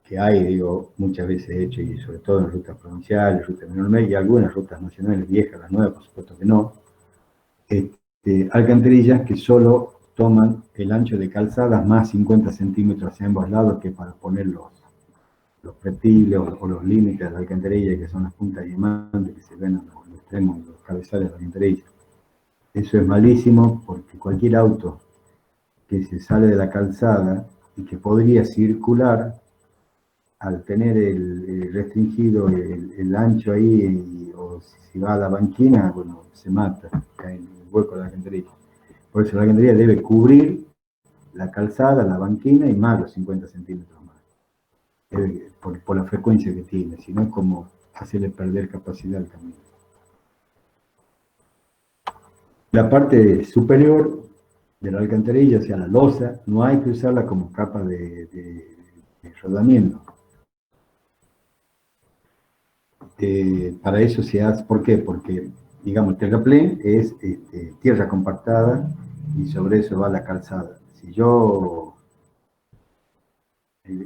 que hay, digo, muchas veces hecho, y sobre todo en rutas provinciales, rutas menores, y algunas rutas nacionales viejas, las nuevas, por supuesto que no, alcantarillas que solo toman el ancho de calzadas más 50 centímetros hacia ambos lados, que para poner los pretiles o los límites de la alcantarilla, que son las puntas diamantes que se ven a los extremos, los cabezales de la alcantarilla. Eso es malísimo porque cualquier auto que se sale de la calzada y que podría circular, al tener restringido el ancho ahí, o si va a la banquina, bueno, se mata, cae en el hueco de la alcantarilla. Por eso la alcantarilla debe cubrir la calzada, la banquina y más los 50 centímetros más. Por la frecuencia que tiene, si no es como hacerle perder capacidad al camino. La parte superior de la alcantarilla, o sea, la losa, no hay que usarla como capa de rodamiento. Para eso se hace, ¿por qué? Porque, digamos, el terraplén es tierra compactada y sobre eso va la calzada.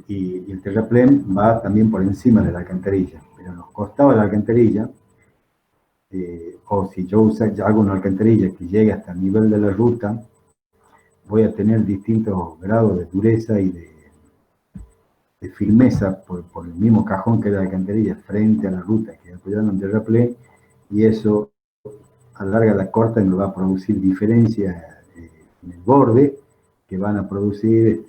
Y el terraplén va también por encima de la alcantarilla, pero en los costados de la alcantarilla, o si yo hago una alcantarilla que llegue hasta el nivel de la ruta, voy a tener distintos grados de dureza y de firmeza por el mismo cajón que la alcantarilla frente a la ruta que apoyaron el terraplén, y eso a la larga la corta y me va a producir diferencias en el borde que van a producir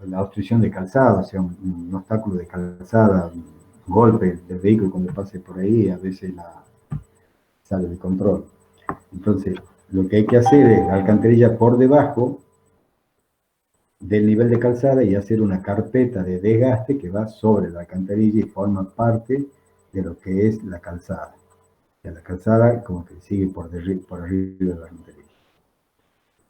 la obstrucción de calzado, o sea, un obstáculo de calzada, un golpe del vehículo cuando pase por ahí, a veces sale de control. Entonces, lo que hay que hacer es la alcantarilla por debajo del nivel de calzada y hacer una carpeta de desgaste que va sobre la alcantarilla y forma parte de lo que es la calzada. O sea, la calzada como que sigue por arriba de la alcantarilla.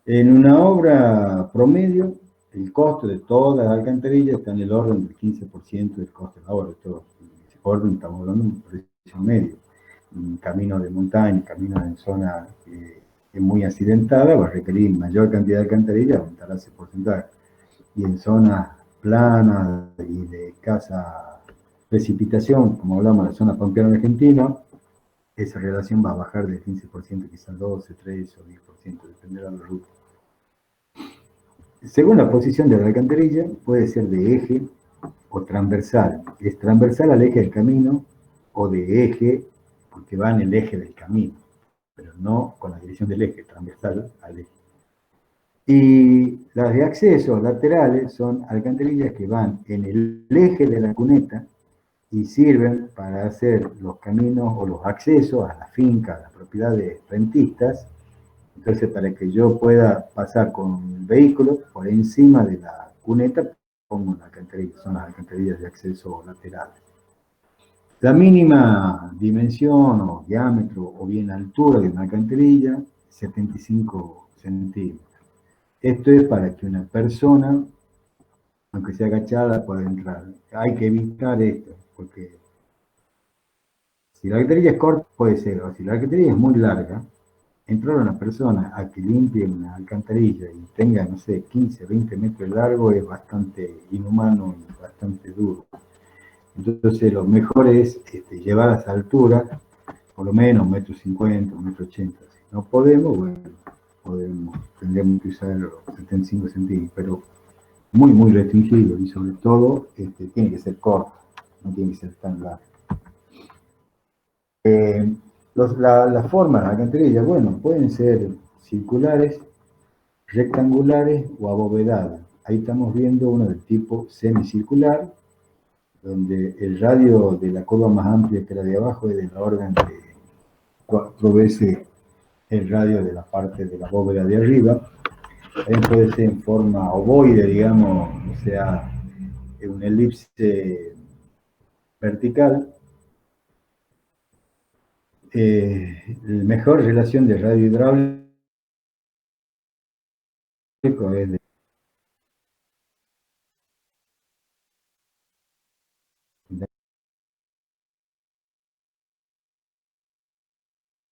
En una obra promedio, el costo de toda la alcantarilla está en el orden del 15% del costo de la obra. Todo ese orden estamos hablando de un precio medio. Un camino de montaña, camino en zona muy accidentada, va a requerir mayor cantidad de alcantarilla, aumentará ese porcentaje. Y en zonas planas y de escasa precipitación, como hablamos de la zona pampeana argentina, esa relación va a bajar del 15%, quizás 12, 13 o 10%, dependerá de la ruta. Según la posición de la alcantarilla, puede ser de eje o transversal. Es transversal al eje del camino o de eje, porque va en el eje del camino, pero no con la dirección del eje, transversal al eje. Y las de acceso laterales son alcantarillas que van en el eje de la cuneta y sirven para hacer los caminos o los accesos a la finca, a las propiedades rentistas. Entonces, para que yo pueda pasar con el vehículo por encima de la cuneta, pongo una alcantarilla, son las alcantarillas de acceso laterales. La mínima dimensión o diámetro o bien altura de una alcantarilla, 75 centímetros. Esto es para que una persona aunque sea agachada, puede entrar. Hay que evitar esto, porque si la alcantarilla es corta, puede ser, o si la alcantarilla es muy larga, entrar a una persona a que limpie una alcantarilla y tenga, no sé, 15, 20 metros de largo es bastante inhumano y bastante duro. Entonces lo mejor es llevar a esa altura, por lo menos 1,50 m, 1,80 m. Si no podemos, bueno, tendremos que usar los 75 centímetros, pero muy, muy restringido y sobre todo tiene que ser corto, no tiene que ser tan largo. Las formas de alcantarilla, bueno, pueden ser circulares, rectangulares o abovedadas. Ahí estamos viendo una del tipo semicircular, donde el radio de la curva más amplia que la de abajo es del orden de 4 veces el radio de la parte de la bóveda de arriba. También puede ser en forma ovoide, digamos, o sea, una elipse vertical. La mejor relación de radio hidráulico es de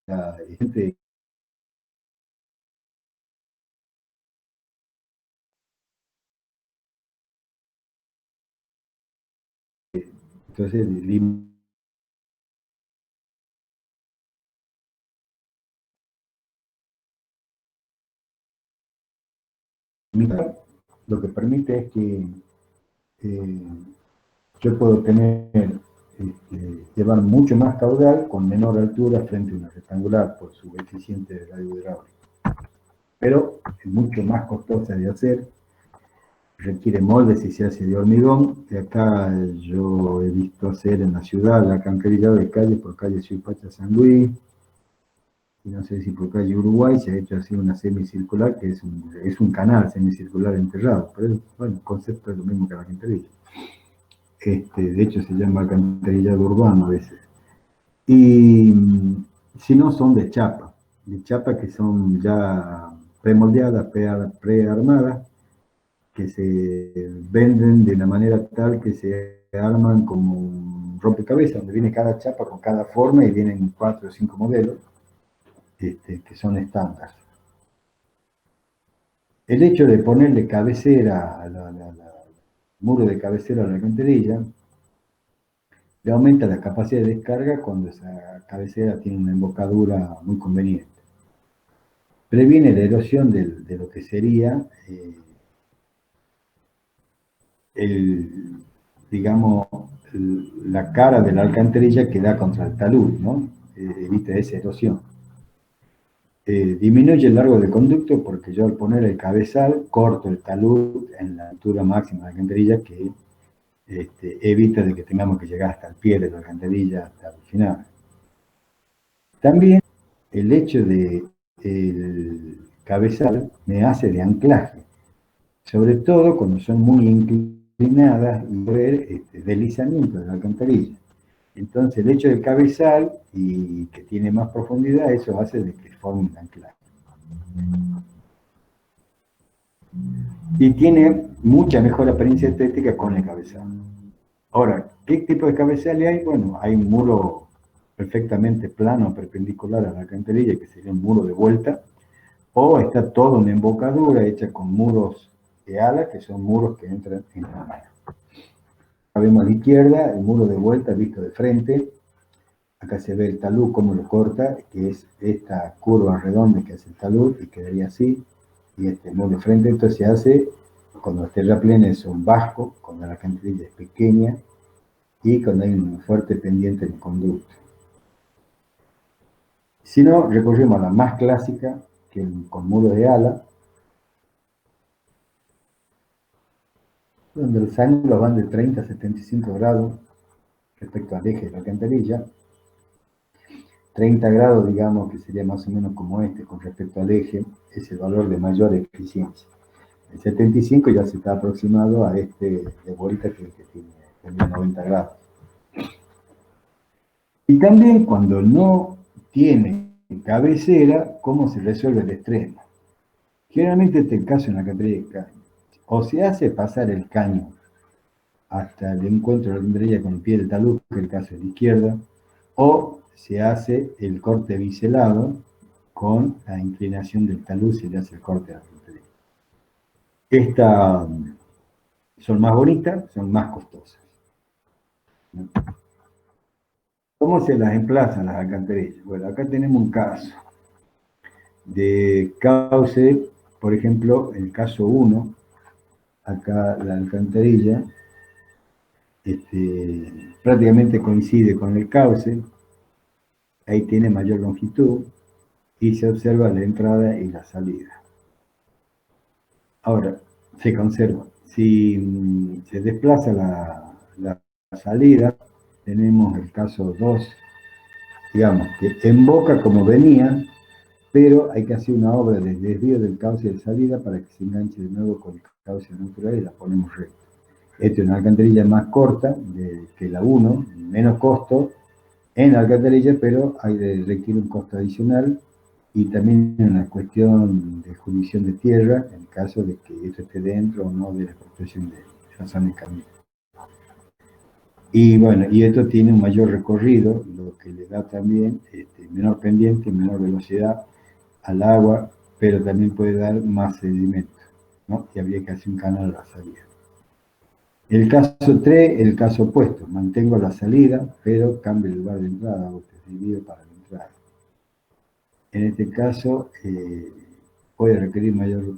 la gente. Entonces, lo que permite es que eh, yo puedo llevar mucho más caudal con menor altura frente a una rectangular por su eficiente radio hidráulica. Pero es mucho más costosa de hacer, requiere moldes y se hace de hormigón. De acá yo he visto hacer en la ciudad la alcantarillado de calle por calle Suipacha San Luis, y no sé si por calle Uruguay se ha hecho así una semicircular, que es un canal semicircular enterrado, pero bueno, el concepto es lo mismo que la alcantarilla. De hecho se llama alcantarillado urbano a veces. Y si no, son de chapa que son ya premoldeadas, prearmadas, que se venden de una manera tal que se arman como un rompecabezas, donde viene cada chapa con cada forma y vienen 4 o 5 modelos que son estándar. El hecho de ponerle cabecera muro de cabecera a la alcantarilla le aumenta la capacidad de descarga cuando esa cabecera tiene una embocadura muy conveniente. Previene la erosión de lo que sería digamos, la cara de la alcantarilla que da contra el talud, ¿no? Evita esa erosión. Disminuye el largo del conducto porque yo al poner el cabezal corto el talud en la altura máxima de la alcantarilla que evita de que tengamos que llegar hasta el pie de la alcantarilla, hasta el final. También el hecho de el cabezal me hace de anclaje, sobre todo cuando son muy inclinadas y ver deslizamiento de la alcantarilla. Entonces el hecho del cabezal y que tiene más profundidad, eso hace de que forme un anclaje. Y tiene mucha mejor apariencia estética con el cabezal. Ahora, ¿qué tipo de cabezal hay? Bueno, hay un muro perfectamente plano, perpendicular a la alcantarilla, que sería un muro de vuelta, o está toda una embocadura hecha con muros de ala, que son muros que entran en la mano. Acá vemos a la izquierda el muro de vuelta visto de frente. Acá se ve el talud, cómo lo corta, que es esta curva redonda que hace el talud, y quedaría así, y este muro de frente. Entonces se hace, cuando las terraplenes son vascos, cuando la alcantarilla es pequeña, y cuando hay un fuerte pendiente en el conducto. Si no, recorremos a la más clásica, que con muros de ala, donde los ángulos van de 30 a 75 grados respecto al eje de la alcantarilla. 30 grados, digamos, que sería más o menos como con respecto al eje, es el valor de mayor eficiencia. El 75 ya se está aproximado a de vuelta que tiene 90 grados. Y también cuando no tiene cabecera, ¿cómo se resuelve el extremo? Generalmente este es el caso en la alcantarilla de calle. o se hace pasar el caño hasta el encuentro de la alcantarilla con el pie del talud, que es el caso de la izquierda, o se hace el corte biselado con la inclinación del talud, se le hace el corte de la alcantarilla. Estas son más bonitas, son más costosas. ¿Cómo se las emplazan las alcantarillas? Bueno, acá tenemos un caso de cauce, por ejemplo, el caso 1, acá la alcantarilla prácticamente coincide con el cauce, ahí tiene mayor longitud y se observa la entrada y la salida. Ahora, se conserva. Si se desplaza la salida, tenemos el caso 2, digamos, que emboca como venía, pero hay que hacer una obra de desvío del cauce de salida para que se enganche de nuevo con el cauce natural y la ponemos recta. Esta es una alcantarilla más corta que la 1, menos costo en la alcantarilla, pero requiere un costo adicional y también una cuestión de jurisdicción de tierra en caso de que esto esté dentro o no de la protección de la zona de camino. Y bueno, y esto tiene un mayor recorrido, lo que le da también menor pendiente, menor velocidad al agua, pero también puede dar más sedimento, ¿no? Y habría que hacer un canal a la salida. El caso 3, el caso opuesto, mantengo la salida, pero cambio el lugar de entrada, o divido para la entrada. En este caso, puede requerir mayor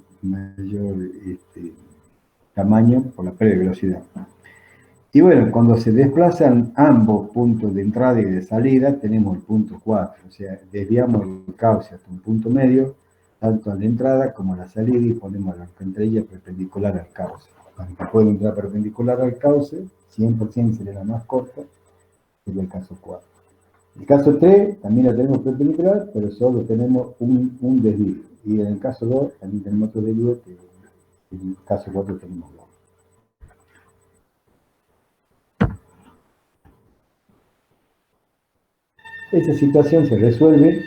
tamaño por la pérdida de velocidad. Y bueno, cuando se desplazan ambos puntos de entrada y de salida, tenemos el punto 4, o sea, desviamos el cauce hasta un punto medio, tanto a la entrada como a la salida, y ponemos la alcantarilla perpendicular al cauce. Para que pueda entrar perpendicular al cauce, 100% sería la más corta, sería el caso 4. El caso 3 también la tenemos perpendicular, pero solo tenemos un desvío. Y en el caso 2 también tenemos otro desvío, que en el caso 4 tenemos 2. Esta situación se resuelve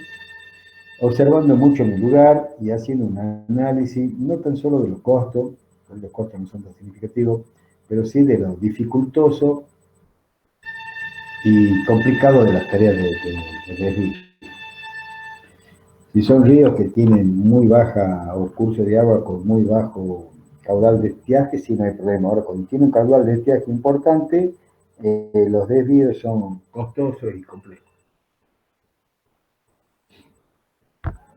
observando mucho en el lugar y haciendo un análisis no tan solo de los costos no son tan significativos, pero sí de lo dificultoso y complicado de las tareas de desvío. Si son ríos que tienen muy baja o curso de agua con muy bajo caudal de estiaje, sí no hay problema. Ahora, cuando tiene un caudal de estiaje importante, los desvíos son costosos y complejos.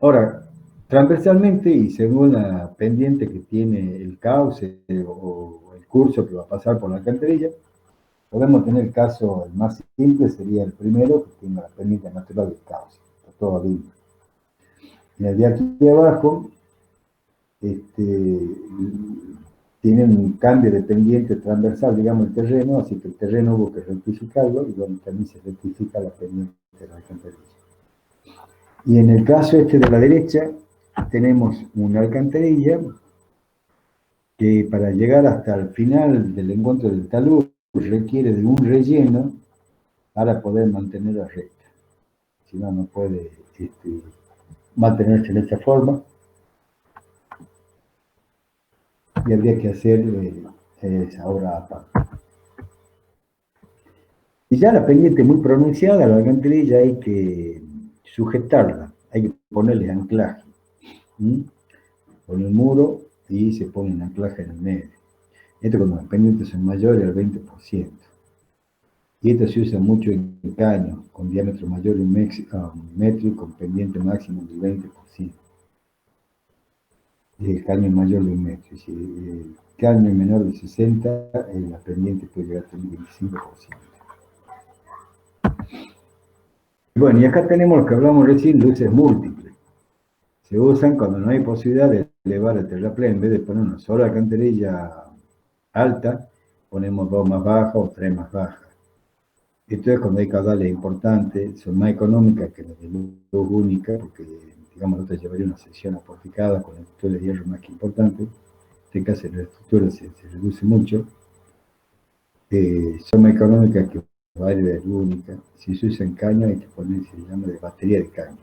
Ahora, transversalmente y según la pendiente que tiene el cauce o el curso que va a pasar por la alcantarilla, podemos tener el caso, el más simple sería el primero, que tiene la pendiente natural del cauce, está todo limpio. En el de aquí abajo, tienen un cambio de pendiente transversal, digamos, el terreno, así que el terreno hubo que rectificarlo y donde también se rectifica la pendiente de la alcantarilla. Y en el caso de la derecha, tenemos una alcantarilla que para llegar hasta el final del encuentro del talud requiere de un relleno para poder mantenerla recta. Si no, no puede mantenerse de esta forma. Y habría que hacer esa obra aparte. Y ya la pendiente muy pronunciada, la alcantarilla hay que sujetarla, hay que ponerle anclaje. Con el muro y se pone un anclaje en el medio. Esto cuando las pendientes son mayores al 20%. Y esto se usa mucho en caños, con diámetro mayor de un metro y con pendiente máximo del 20%. Y el caño mayor de un metro. Si el caño es menor de 60, la pendiente puede llegar hasta el 25%. Bueno, y acá tenemos lo que hablamos recién, luces múltiples. Se usan cuando no hay posibilidad de elevar el terraplén. En vez de poner una sola alcantarilla alta, ponemos dos más bajas o tres más bajas. Esto es cuando hay caudales importantes, son más económicas que las de luz única, porque, digamos, otra llevaría una sección aporticada con estructura de hierro más que importante. En este caso la estructura se reduce mucho. Son más económicas que varias de luz única. Si se usa en caño hay que poner, se llama de batería de caño.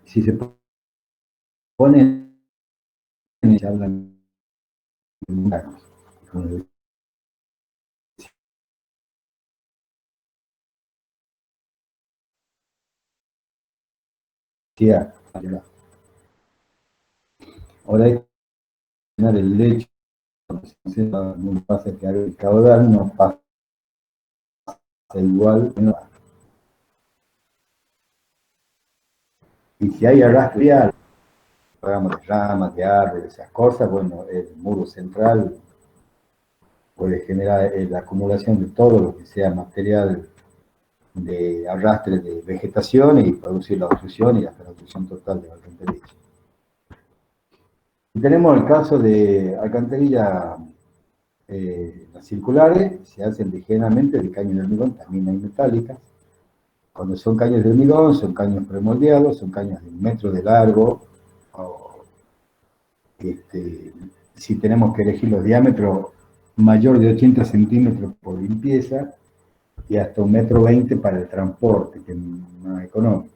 Si se pone, se hablan de como decía, ahora hay que llenar el lecho, no pasa que el caudal no pasa igual. Y si hay arrastre, hagamos de ramas, de árboles, esas cosas, bueno, el muro central puede generar la acumulación de todo lo que sea material de arrastre de vegetación y producir la obstrucción y hasta la obstrucción total de la alcantarilla. Y tenemos el caso de alcantarillas las circulares, se hacen ligeramente de caños de hormigón, también hay metálicas. Cuando son caños de hormigón, son caños premoldeados, son caños de 1 metro de largo. O, si tenemos que elegir los diámetros, mayor de 80 centímetros por limpieza y hasta 1,20 m para el transporte, que es más económico.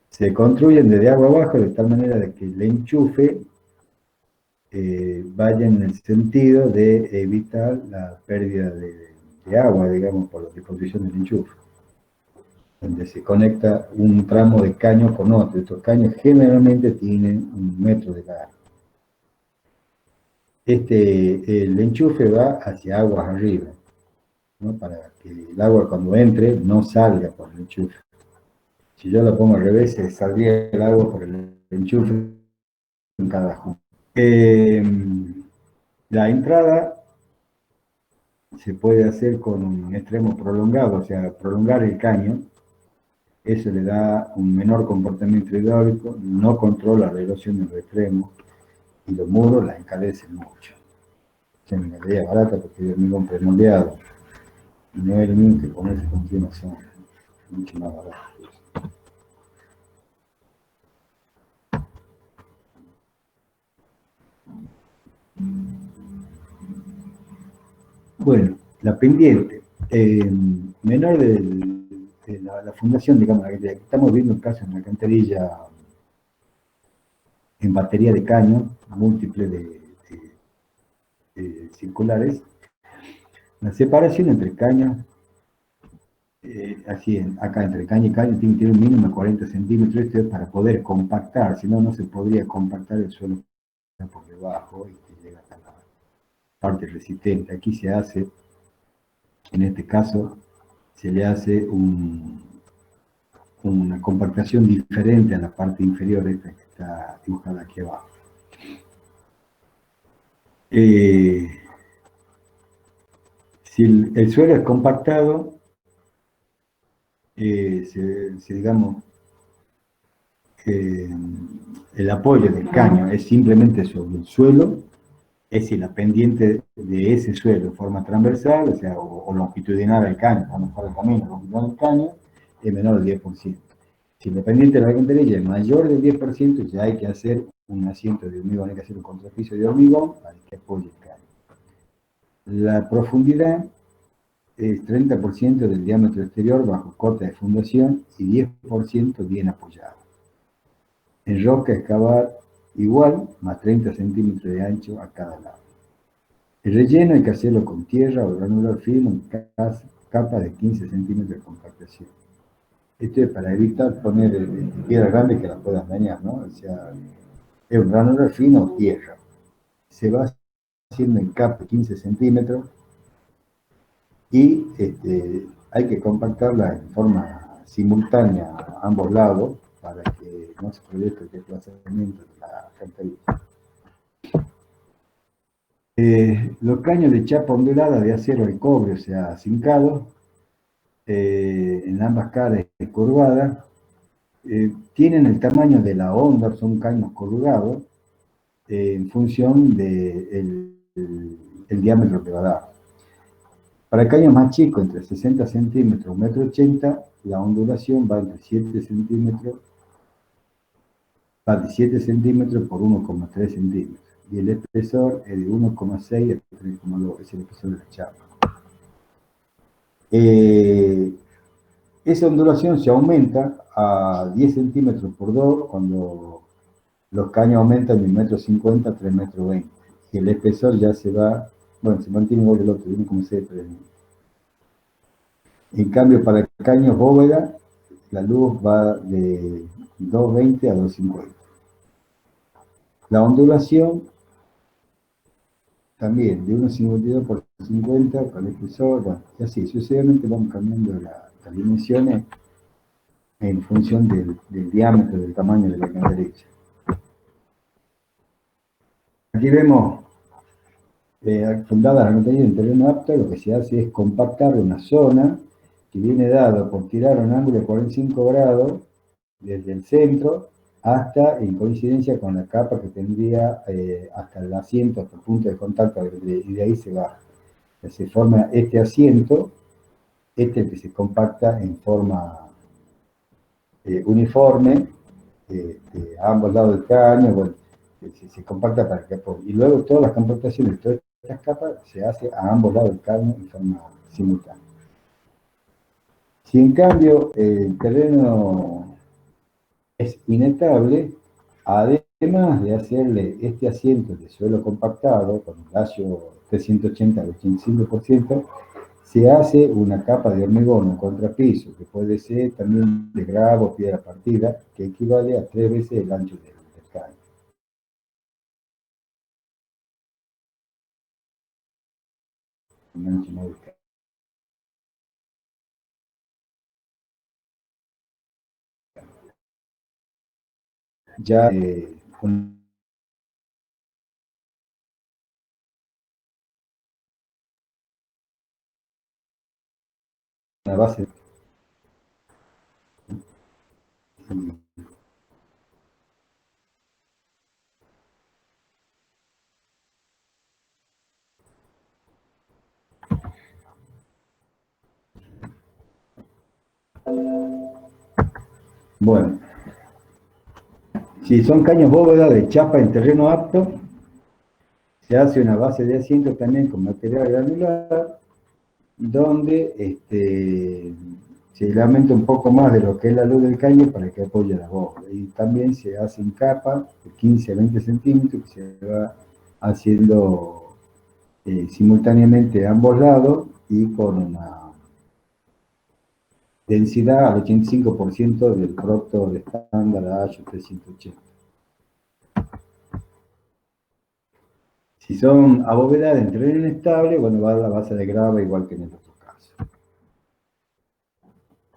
Se construyen desde agua abajo de tal manera de que el enchufe vaya en el sentido de evitar la pérdida de agua, digamos, por la disposición del enchufe, donde se conecta un tramo de caño con otro. Estos caños generalmente tienen 1 metro de largo. El enchufe va hacia aguas arriba, ¿no? Para que el agua cuando entre no salga por el enchufe. Si yo lo pongo al revés, saldría el agua por el enchufe en cada junta. La entrada se puede hacer con un extremo prolongado, o sea, prolongar el caño. Eso le da un menor comportamiento hidráulico, no controla la erosión en los extremos y los muros la encarecen mucho. Se me quedaría barata porque es hormigón premoldeado. Y no es el mismo que ponerse con son mucho más baratos. Bueno, la pendiente menor de la fundación, digamos, estamos viendo el caso en la alcantarilla en batería de caño, múltiple de circulares. La separación entre caños, acá entre caño y caño, tiene que tener un mínimo de 40 centímetros. Esto es para poder compactar, si no, no se podría compactar el suelo por debajo y que llega hasta la parte resistente. Aquí se hace, en este caso, se le hace una compactación diferente a la parte inferior esta que está dibujada aquí abajo. Si el suelo es compactado, digamos, el apoyo del caño es simplemente sobre el suelo, es si la pendiente de ese suelo en forma transversal, o sea, o longitudinal al caño, cuando está el camino longitudinal al caño, es menor del 10%. Si la pendiente de la alcantarilla es mayor del 10%, ya hay que hacer un asiento de hormigón, hay que hacer un contrapiso de hormigón para que apoye el caño. La profundidad es 30% del diámetro exterior bajo cota de fundación y 10% bien apoyado. En roca excavar igual, más 30 centímetros de ancho a cada lado. El relleno hay que hacerlo con tierra o granular fino en capa de 15 centímetros de compactación. Esto es para evitar poner piedra grande que la puedan dañar, ¿no? O sea, es un granular fino o tierra. Se va haciendo en capa de 15 centímetros y hay que compactarla en forma simultánea a ambos lados para que no se produzca el desplazamiento de la alcantarilla. Los caños de chapa ondulada de acero de cobre, o sea, cincado, en ambas caras curvadas, tienen el tamaño de la onda, son caños corrugados, en función del el diámetro que va a dar. Para caños más chicos, entre 60 centímetros y 1,80 m, la ondulación va entre 7 centímetros, va de 7 centímetros por 1,3 centímetros. Y el espesor es de 1,6 a 3,2, es el espesor de la chapa. Esa ondulación se aumenta a 10 centímetros por 2 cuando los caños aumentan de 1,50 m a 3,20 m. Y el espesor ya se va, bueno, se mantiene igual que el otro, viene como se En cambio, para caños bóveda, la luz va de 2,20 a 2,50. La ondulación también de 1,52 por 50 con el espesor, bueno, y así sucesivamente vamos cambiando las dimensiones en función del diámetro, del tamaño de la canderecha. Aquí vemos fundada la montaña en terreno apto, lo que se hace es compactar una zona que viene dada por tirar un ángulo de 45 grados desde el centro hasta en coincidencia con la capa que tendría hasta el asiento, hasta el punto de contacto, y de ahí se baja. Se forma este asiento, este que se compacta en forma uniforme, a ambos lados del caño, bueno, se compacta para que y luego todas las compactaciones, todas estas capas se hace a ambos lados del caño en forma simultánea. Si en cambio el terreno es inestable, además de hacerle este asiento de suelo compactado con un ratio 380 al 85%, se hace una capa de hormigón o contrapiso, que puede ser también de grava o piedra partida, que equivale a 3 veces el ancho del caño. Un ancho no del caño. Ya una base. Bueno, si son caños bóveda de chapa en terreno apto, se hace una base de asiento también con material granular, donde se le aumenta un poco más de lo que es la luz del caño para que apoye la bóveda. Y también se hacen capas de 15 a 20 centímetros que se va haciendo simultáneamente a ambos lados y con una densidad al 85% del producto de estándar AH380. Si son abovedadas en terreno inestable, bueno, va a la base de grava igual que en el otro caso.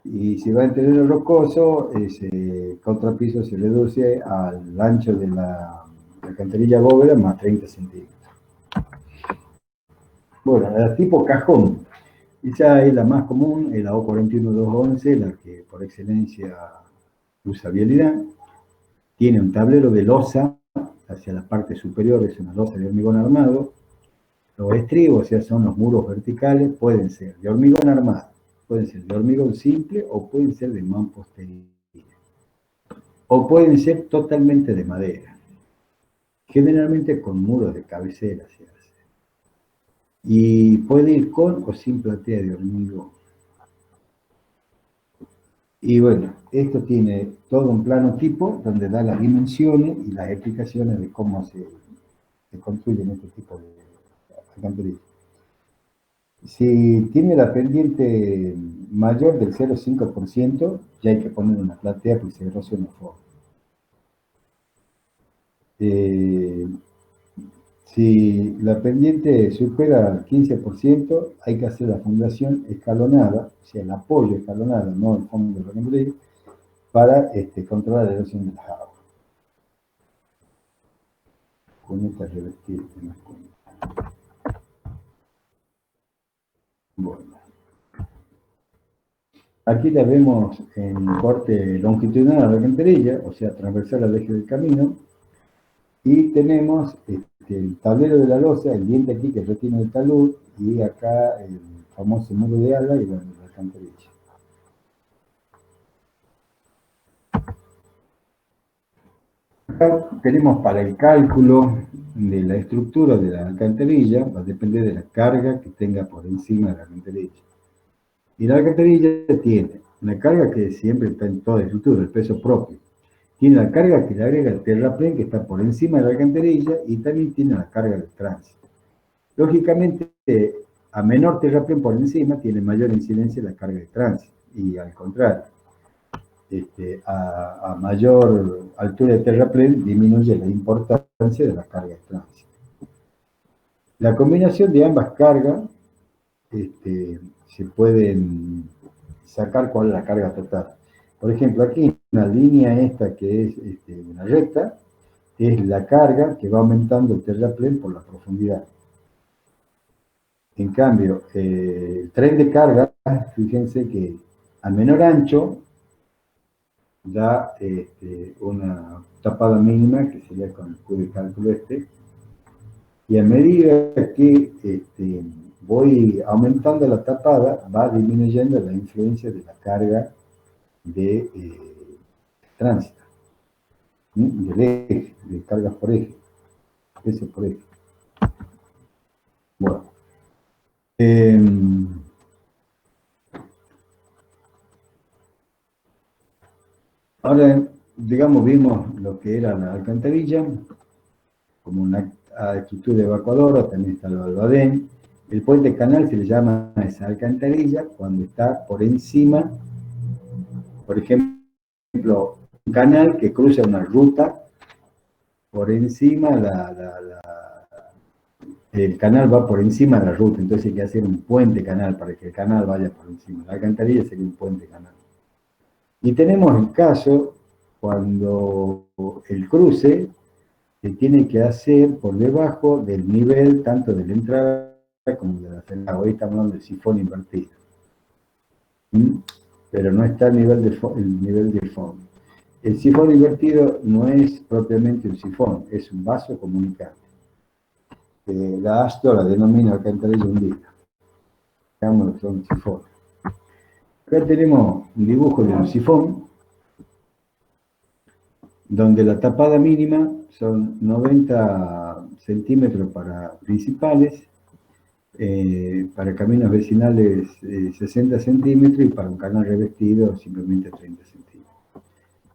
Y si va en terreno rocoso, ese contrapiso se reduce al ancho de la alcantarilla bóveda más 30 centímetros. Bueno, la tipo cajón. Esa es la más común, es la O41211, la que por excelencia usa vialidad. Tiene un tablero de losa hacia la parte superior, es una losa de hormigón armado. Los estribos, o sea, son los muros verticales, pueden ser de hormigón armado, pueden ser de hormigón simple o pueden ser de mampostería. O pueden ser totalmente de madera. Generalmente con muros de cabecera se hace. Y puede ir con o sin platea de hormigón. Y bueno, esto tiene todo un plano tipo donde da las dimensiones y las explicaciones de cómo se construyen este tipo de alcantarillas. Si tiene la pendiente mayor del 0,5%, ya hay que poner una platea que se erosiona fuego. Si la pendiente supera el 15%, hay que hacer la fundación escalonada, o sea, el apoyo escalonado, no el fondo de la para controlar la erosión de las aguas. Con esta revestida que nos cuenta. Bueno. Aquí la vemos en corte longitudinal a la alcantarilla, o sea, transversal al eje del camino, y tenemos el tablero de la losa, el diente aquí que retiene el talud, y acá el famoso muro de ala y bueno, la alcantarilla. Acá tenemos para el cálculo de la estructura de la alcantarilla, va a depender de la carga que tenga por encima de la alcantarilla. Y la alcantarilla tiene una carga que siempre está en toda estructura, el peso propio. Tiene la carga que le agrega el terraplén, que está por encima de la alcantarilla, y también tiene la carga del tránsito. Lógicamente, a menor terraplén por encima, tiene mayor incidencia la carga de tránsito, y al contrario, a mayor altura de terraplén disminuye la importancia de la carga de tránsito. La combinación de ambas cargas se pueden sacar cuál es la carga total. Por ejemplo, aquí una línea esta que es una recta, es la carga que va aumentando el terraplén por la profundidad. En cambio, el tren de carga, fíjense que a menor ancho da una tapada mínima, que sería con el cálculo y a medida que voy aumentando la tapada, va disminuyendo la influencia de la carga de tránsito, del eje, de cargas por eje, peso por eje. Bueno. Ahora, digamos, vimos lo que era la alcantarilla, como una actitud de evacuadora, también está el balbadén. El puente canal se le llama a esa alcantarilla cuando está por encima, por ejemplo, un canal que cruza una ruta, por encima el canal va por encima de la ruta, entonces hay que hacer un puente canal para que el canal vaya por encima. La alcantarilla sería un puente canal. Y tenemos el caso cuando el cruce se tiene que hacer por debajo del nivel tanto de la entrada como de la salida. Hoy estamos hablando del sifón invertido. Pero no está el nivel del fondo. El sifón invertido no es propiamente un sifón, es un vaso comunicante. La ASTO la denomina alcantarilla hundida. Digamos que son sifones. Acá tenemos un dibujo de un sifón, donde la tapada mínima son 90 centímetros para principales, para caminos vecinales 60 centímetros y para un canal revestido simplemente 30 centímetros.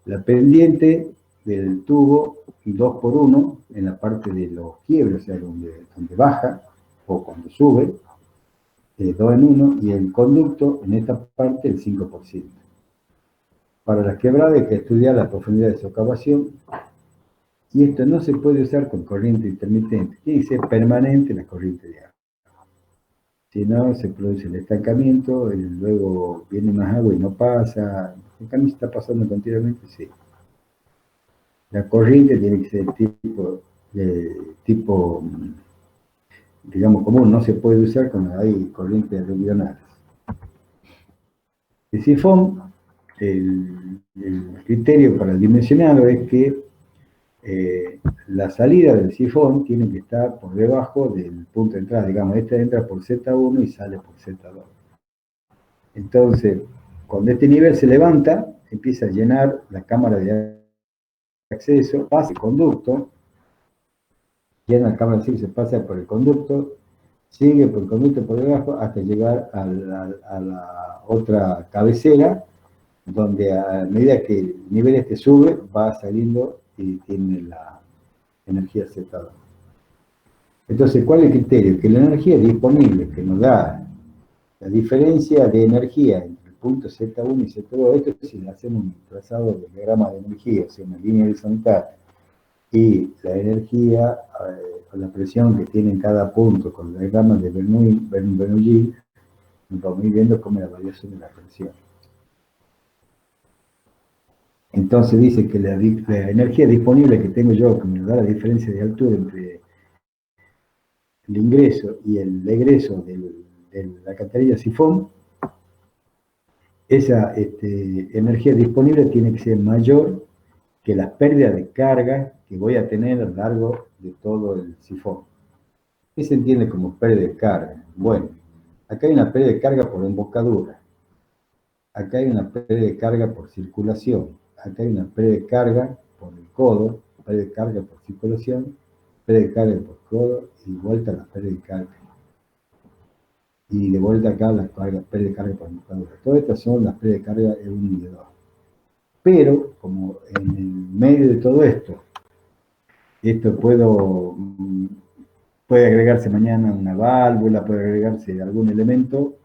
La pendiente del tubo 2 por 1 en la parte de los quiebres, o sea, donde baja o cuando sube, 2 en 1, y el conducto en esta parte el 5%. Para las quebradas hay que estudiar la profundidad de socavación, y esto no se puede usar con corriente intermitente, tiene que ser permanente la corriente de agua. Si no, se produce el estancamiento, y luego viene más agua y no pasa. En cambio, está pasando continuamente, sí. La corriente tiene que ser tipo, digamos, común, no se puede usar cuando hay corrientes aluvionales. El sifón, el criterio para el dimensionado es que la salida del sifón tiene que estar por debajo del punto de entrada. Digamos, este entra por Z1 y sale por Z2. Entonces, cuando este nivel se levanta, empieza a llenar la cámara de acceso, pasa el conducto, llena la cámara de acceso, pasa por el conducto, sigue por el conducto por debajo hasta llegar a la otra cabecera, donde a medida que el nivel sube, va saliendo y tiene la energía Z2. Entonces, ¿cuál es el criterio? Que la energía disponible que nos da la diferencia de energía entre el punto Z1 y Z2, esto es si hacemos un trazado de diagrama de energía, o sea, una línea horizontal, y la energía, con la presión que tiene en cada punto, con el diagrama de Bernoulli, vamos a ir viendo cómo es la variación de la presión. Entonces dice que la energía disponible que tengo yo, que me da la diferencia de altura entre el ingreso y el egreso de la alcantarilla sifón, esa energía disponible tiene que ser mayor que las pérdidas de carga que voy a tener a lo largo de todo el sifón. ¿Qué se entiende como pérdida de carga? Bueno, acá hay una pérdida de carga por embocadura, acá hay una pérdida de carga por circulación, acá hay una pérdida de carga por el codo, pérdida de carga por circulación, pérdida de carga por codo y vuelta a la pérdida de carga. y de vuelta acá las P de carga por embocadura. Todas estas son las P de carga E1 y E2. Pero, como en el medio de todo esto, puede agregarse mañana una válvula, puede agregarse algún elemento,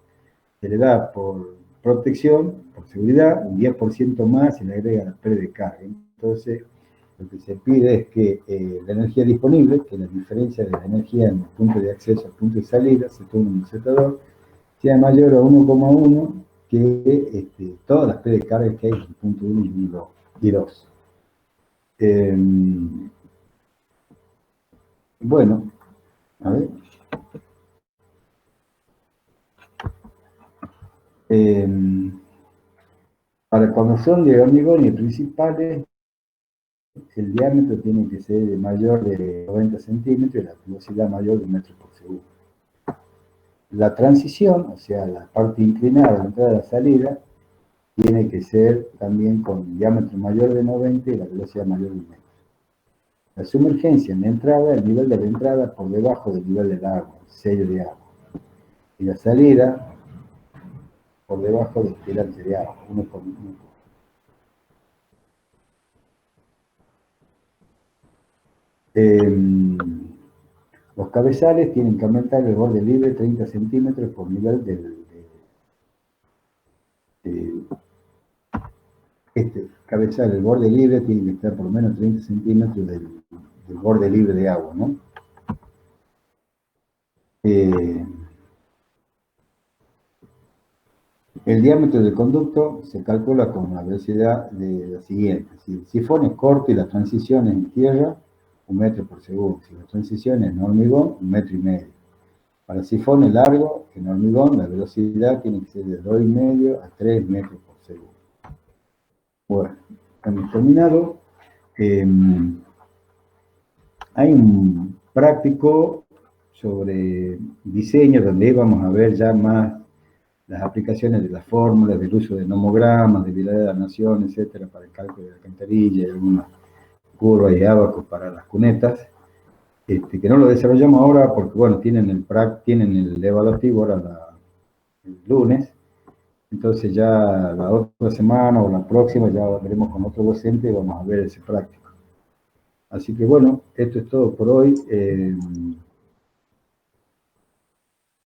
se le da por protección, por seguridad, un 10% más se le agrega la P de carga. Entonces, lo que se pide es que la energía disponible, que la diferencia de la energía en el punto de acceso al punto de salida, se toma un incitador, sea mayor a 1,1 que todas las P de carga que hay en el punto 1 y 2. Bueno, a ver. Para cuando son de hormigón y principales, el diámetro tiene que ser mayor de 90 centímetros y la velocidad mayor de 1 metro por segundo. La transición, o sea, la parte inclinada de la entrada y la salida, tiene que ser también con diámetro mayor de 90 y la velocidad mayor de 1 metro. La sumergencia en la entrada, el nivel de la entrada por debajo del nivel del agua, el sello de agua. Y la salida por debajo del tirante de agua, 1,1. Los cabezales tienen que aumentar el borde libre 30 centímetros por nivel este cabezal, el borde libre tiene que estar por lo menos 30 centímetros del borde libre de agua, ¿no? El diámetro del conducto se calcula con la velocidad de la siguiente. Si el sifón es corto y la transición es en tierra, 1 metro por segundo. Si la transición es en hormigón, 1,5 metros. Para sifones largos, en hormigón, la velocidad tiene que ser de 2,5 a 3 metros por segundo. Bueno, hemos terminado. Hay un práctico sobre diseño donde vamos a ver ya más las aplicaciones de las fórmulas, del uso de nomogramas, de dilatación, etcétera, para el cálculo de la alcantarilla, y algunas curvas y ábacos para las cunetas, que no lo desarrollamos ahora porque, bueno, tienen el evaluativo ahora el lunes. Entonces ya la otra semana o la próxima ya veremos con otro docente y vamos a ver ese práctico. Así que bueno, esto es todo por hoy.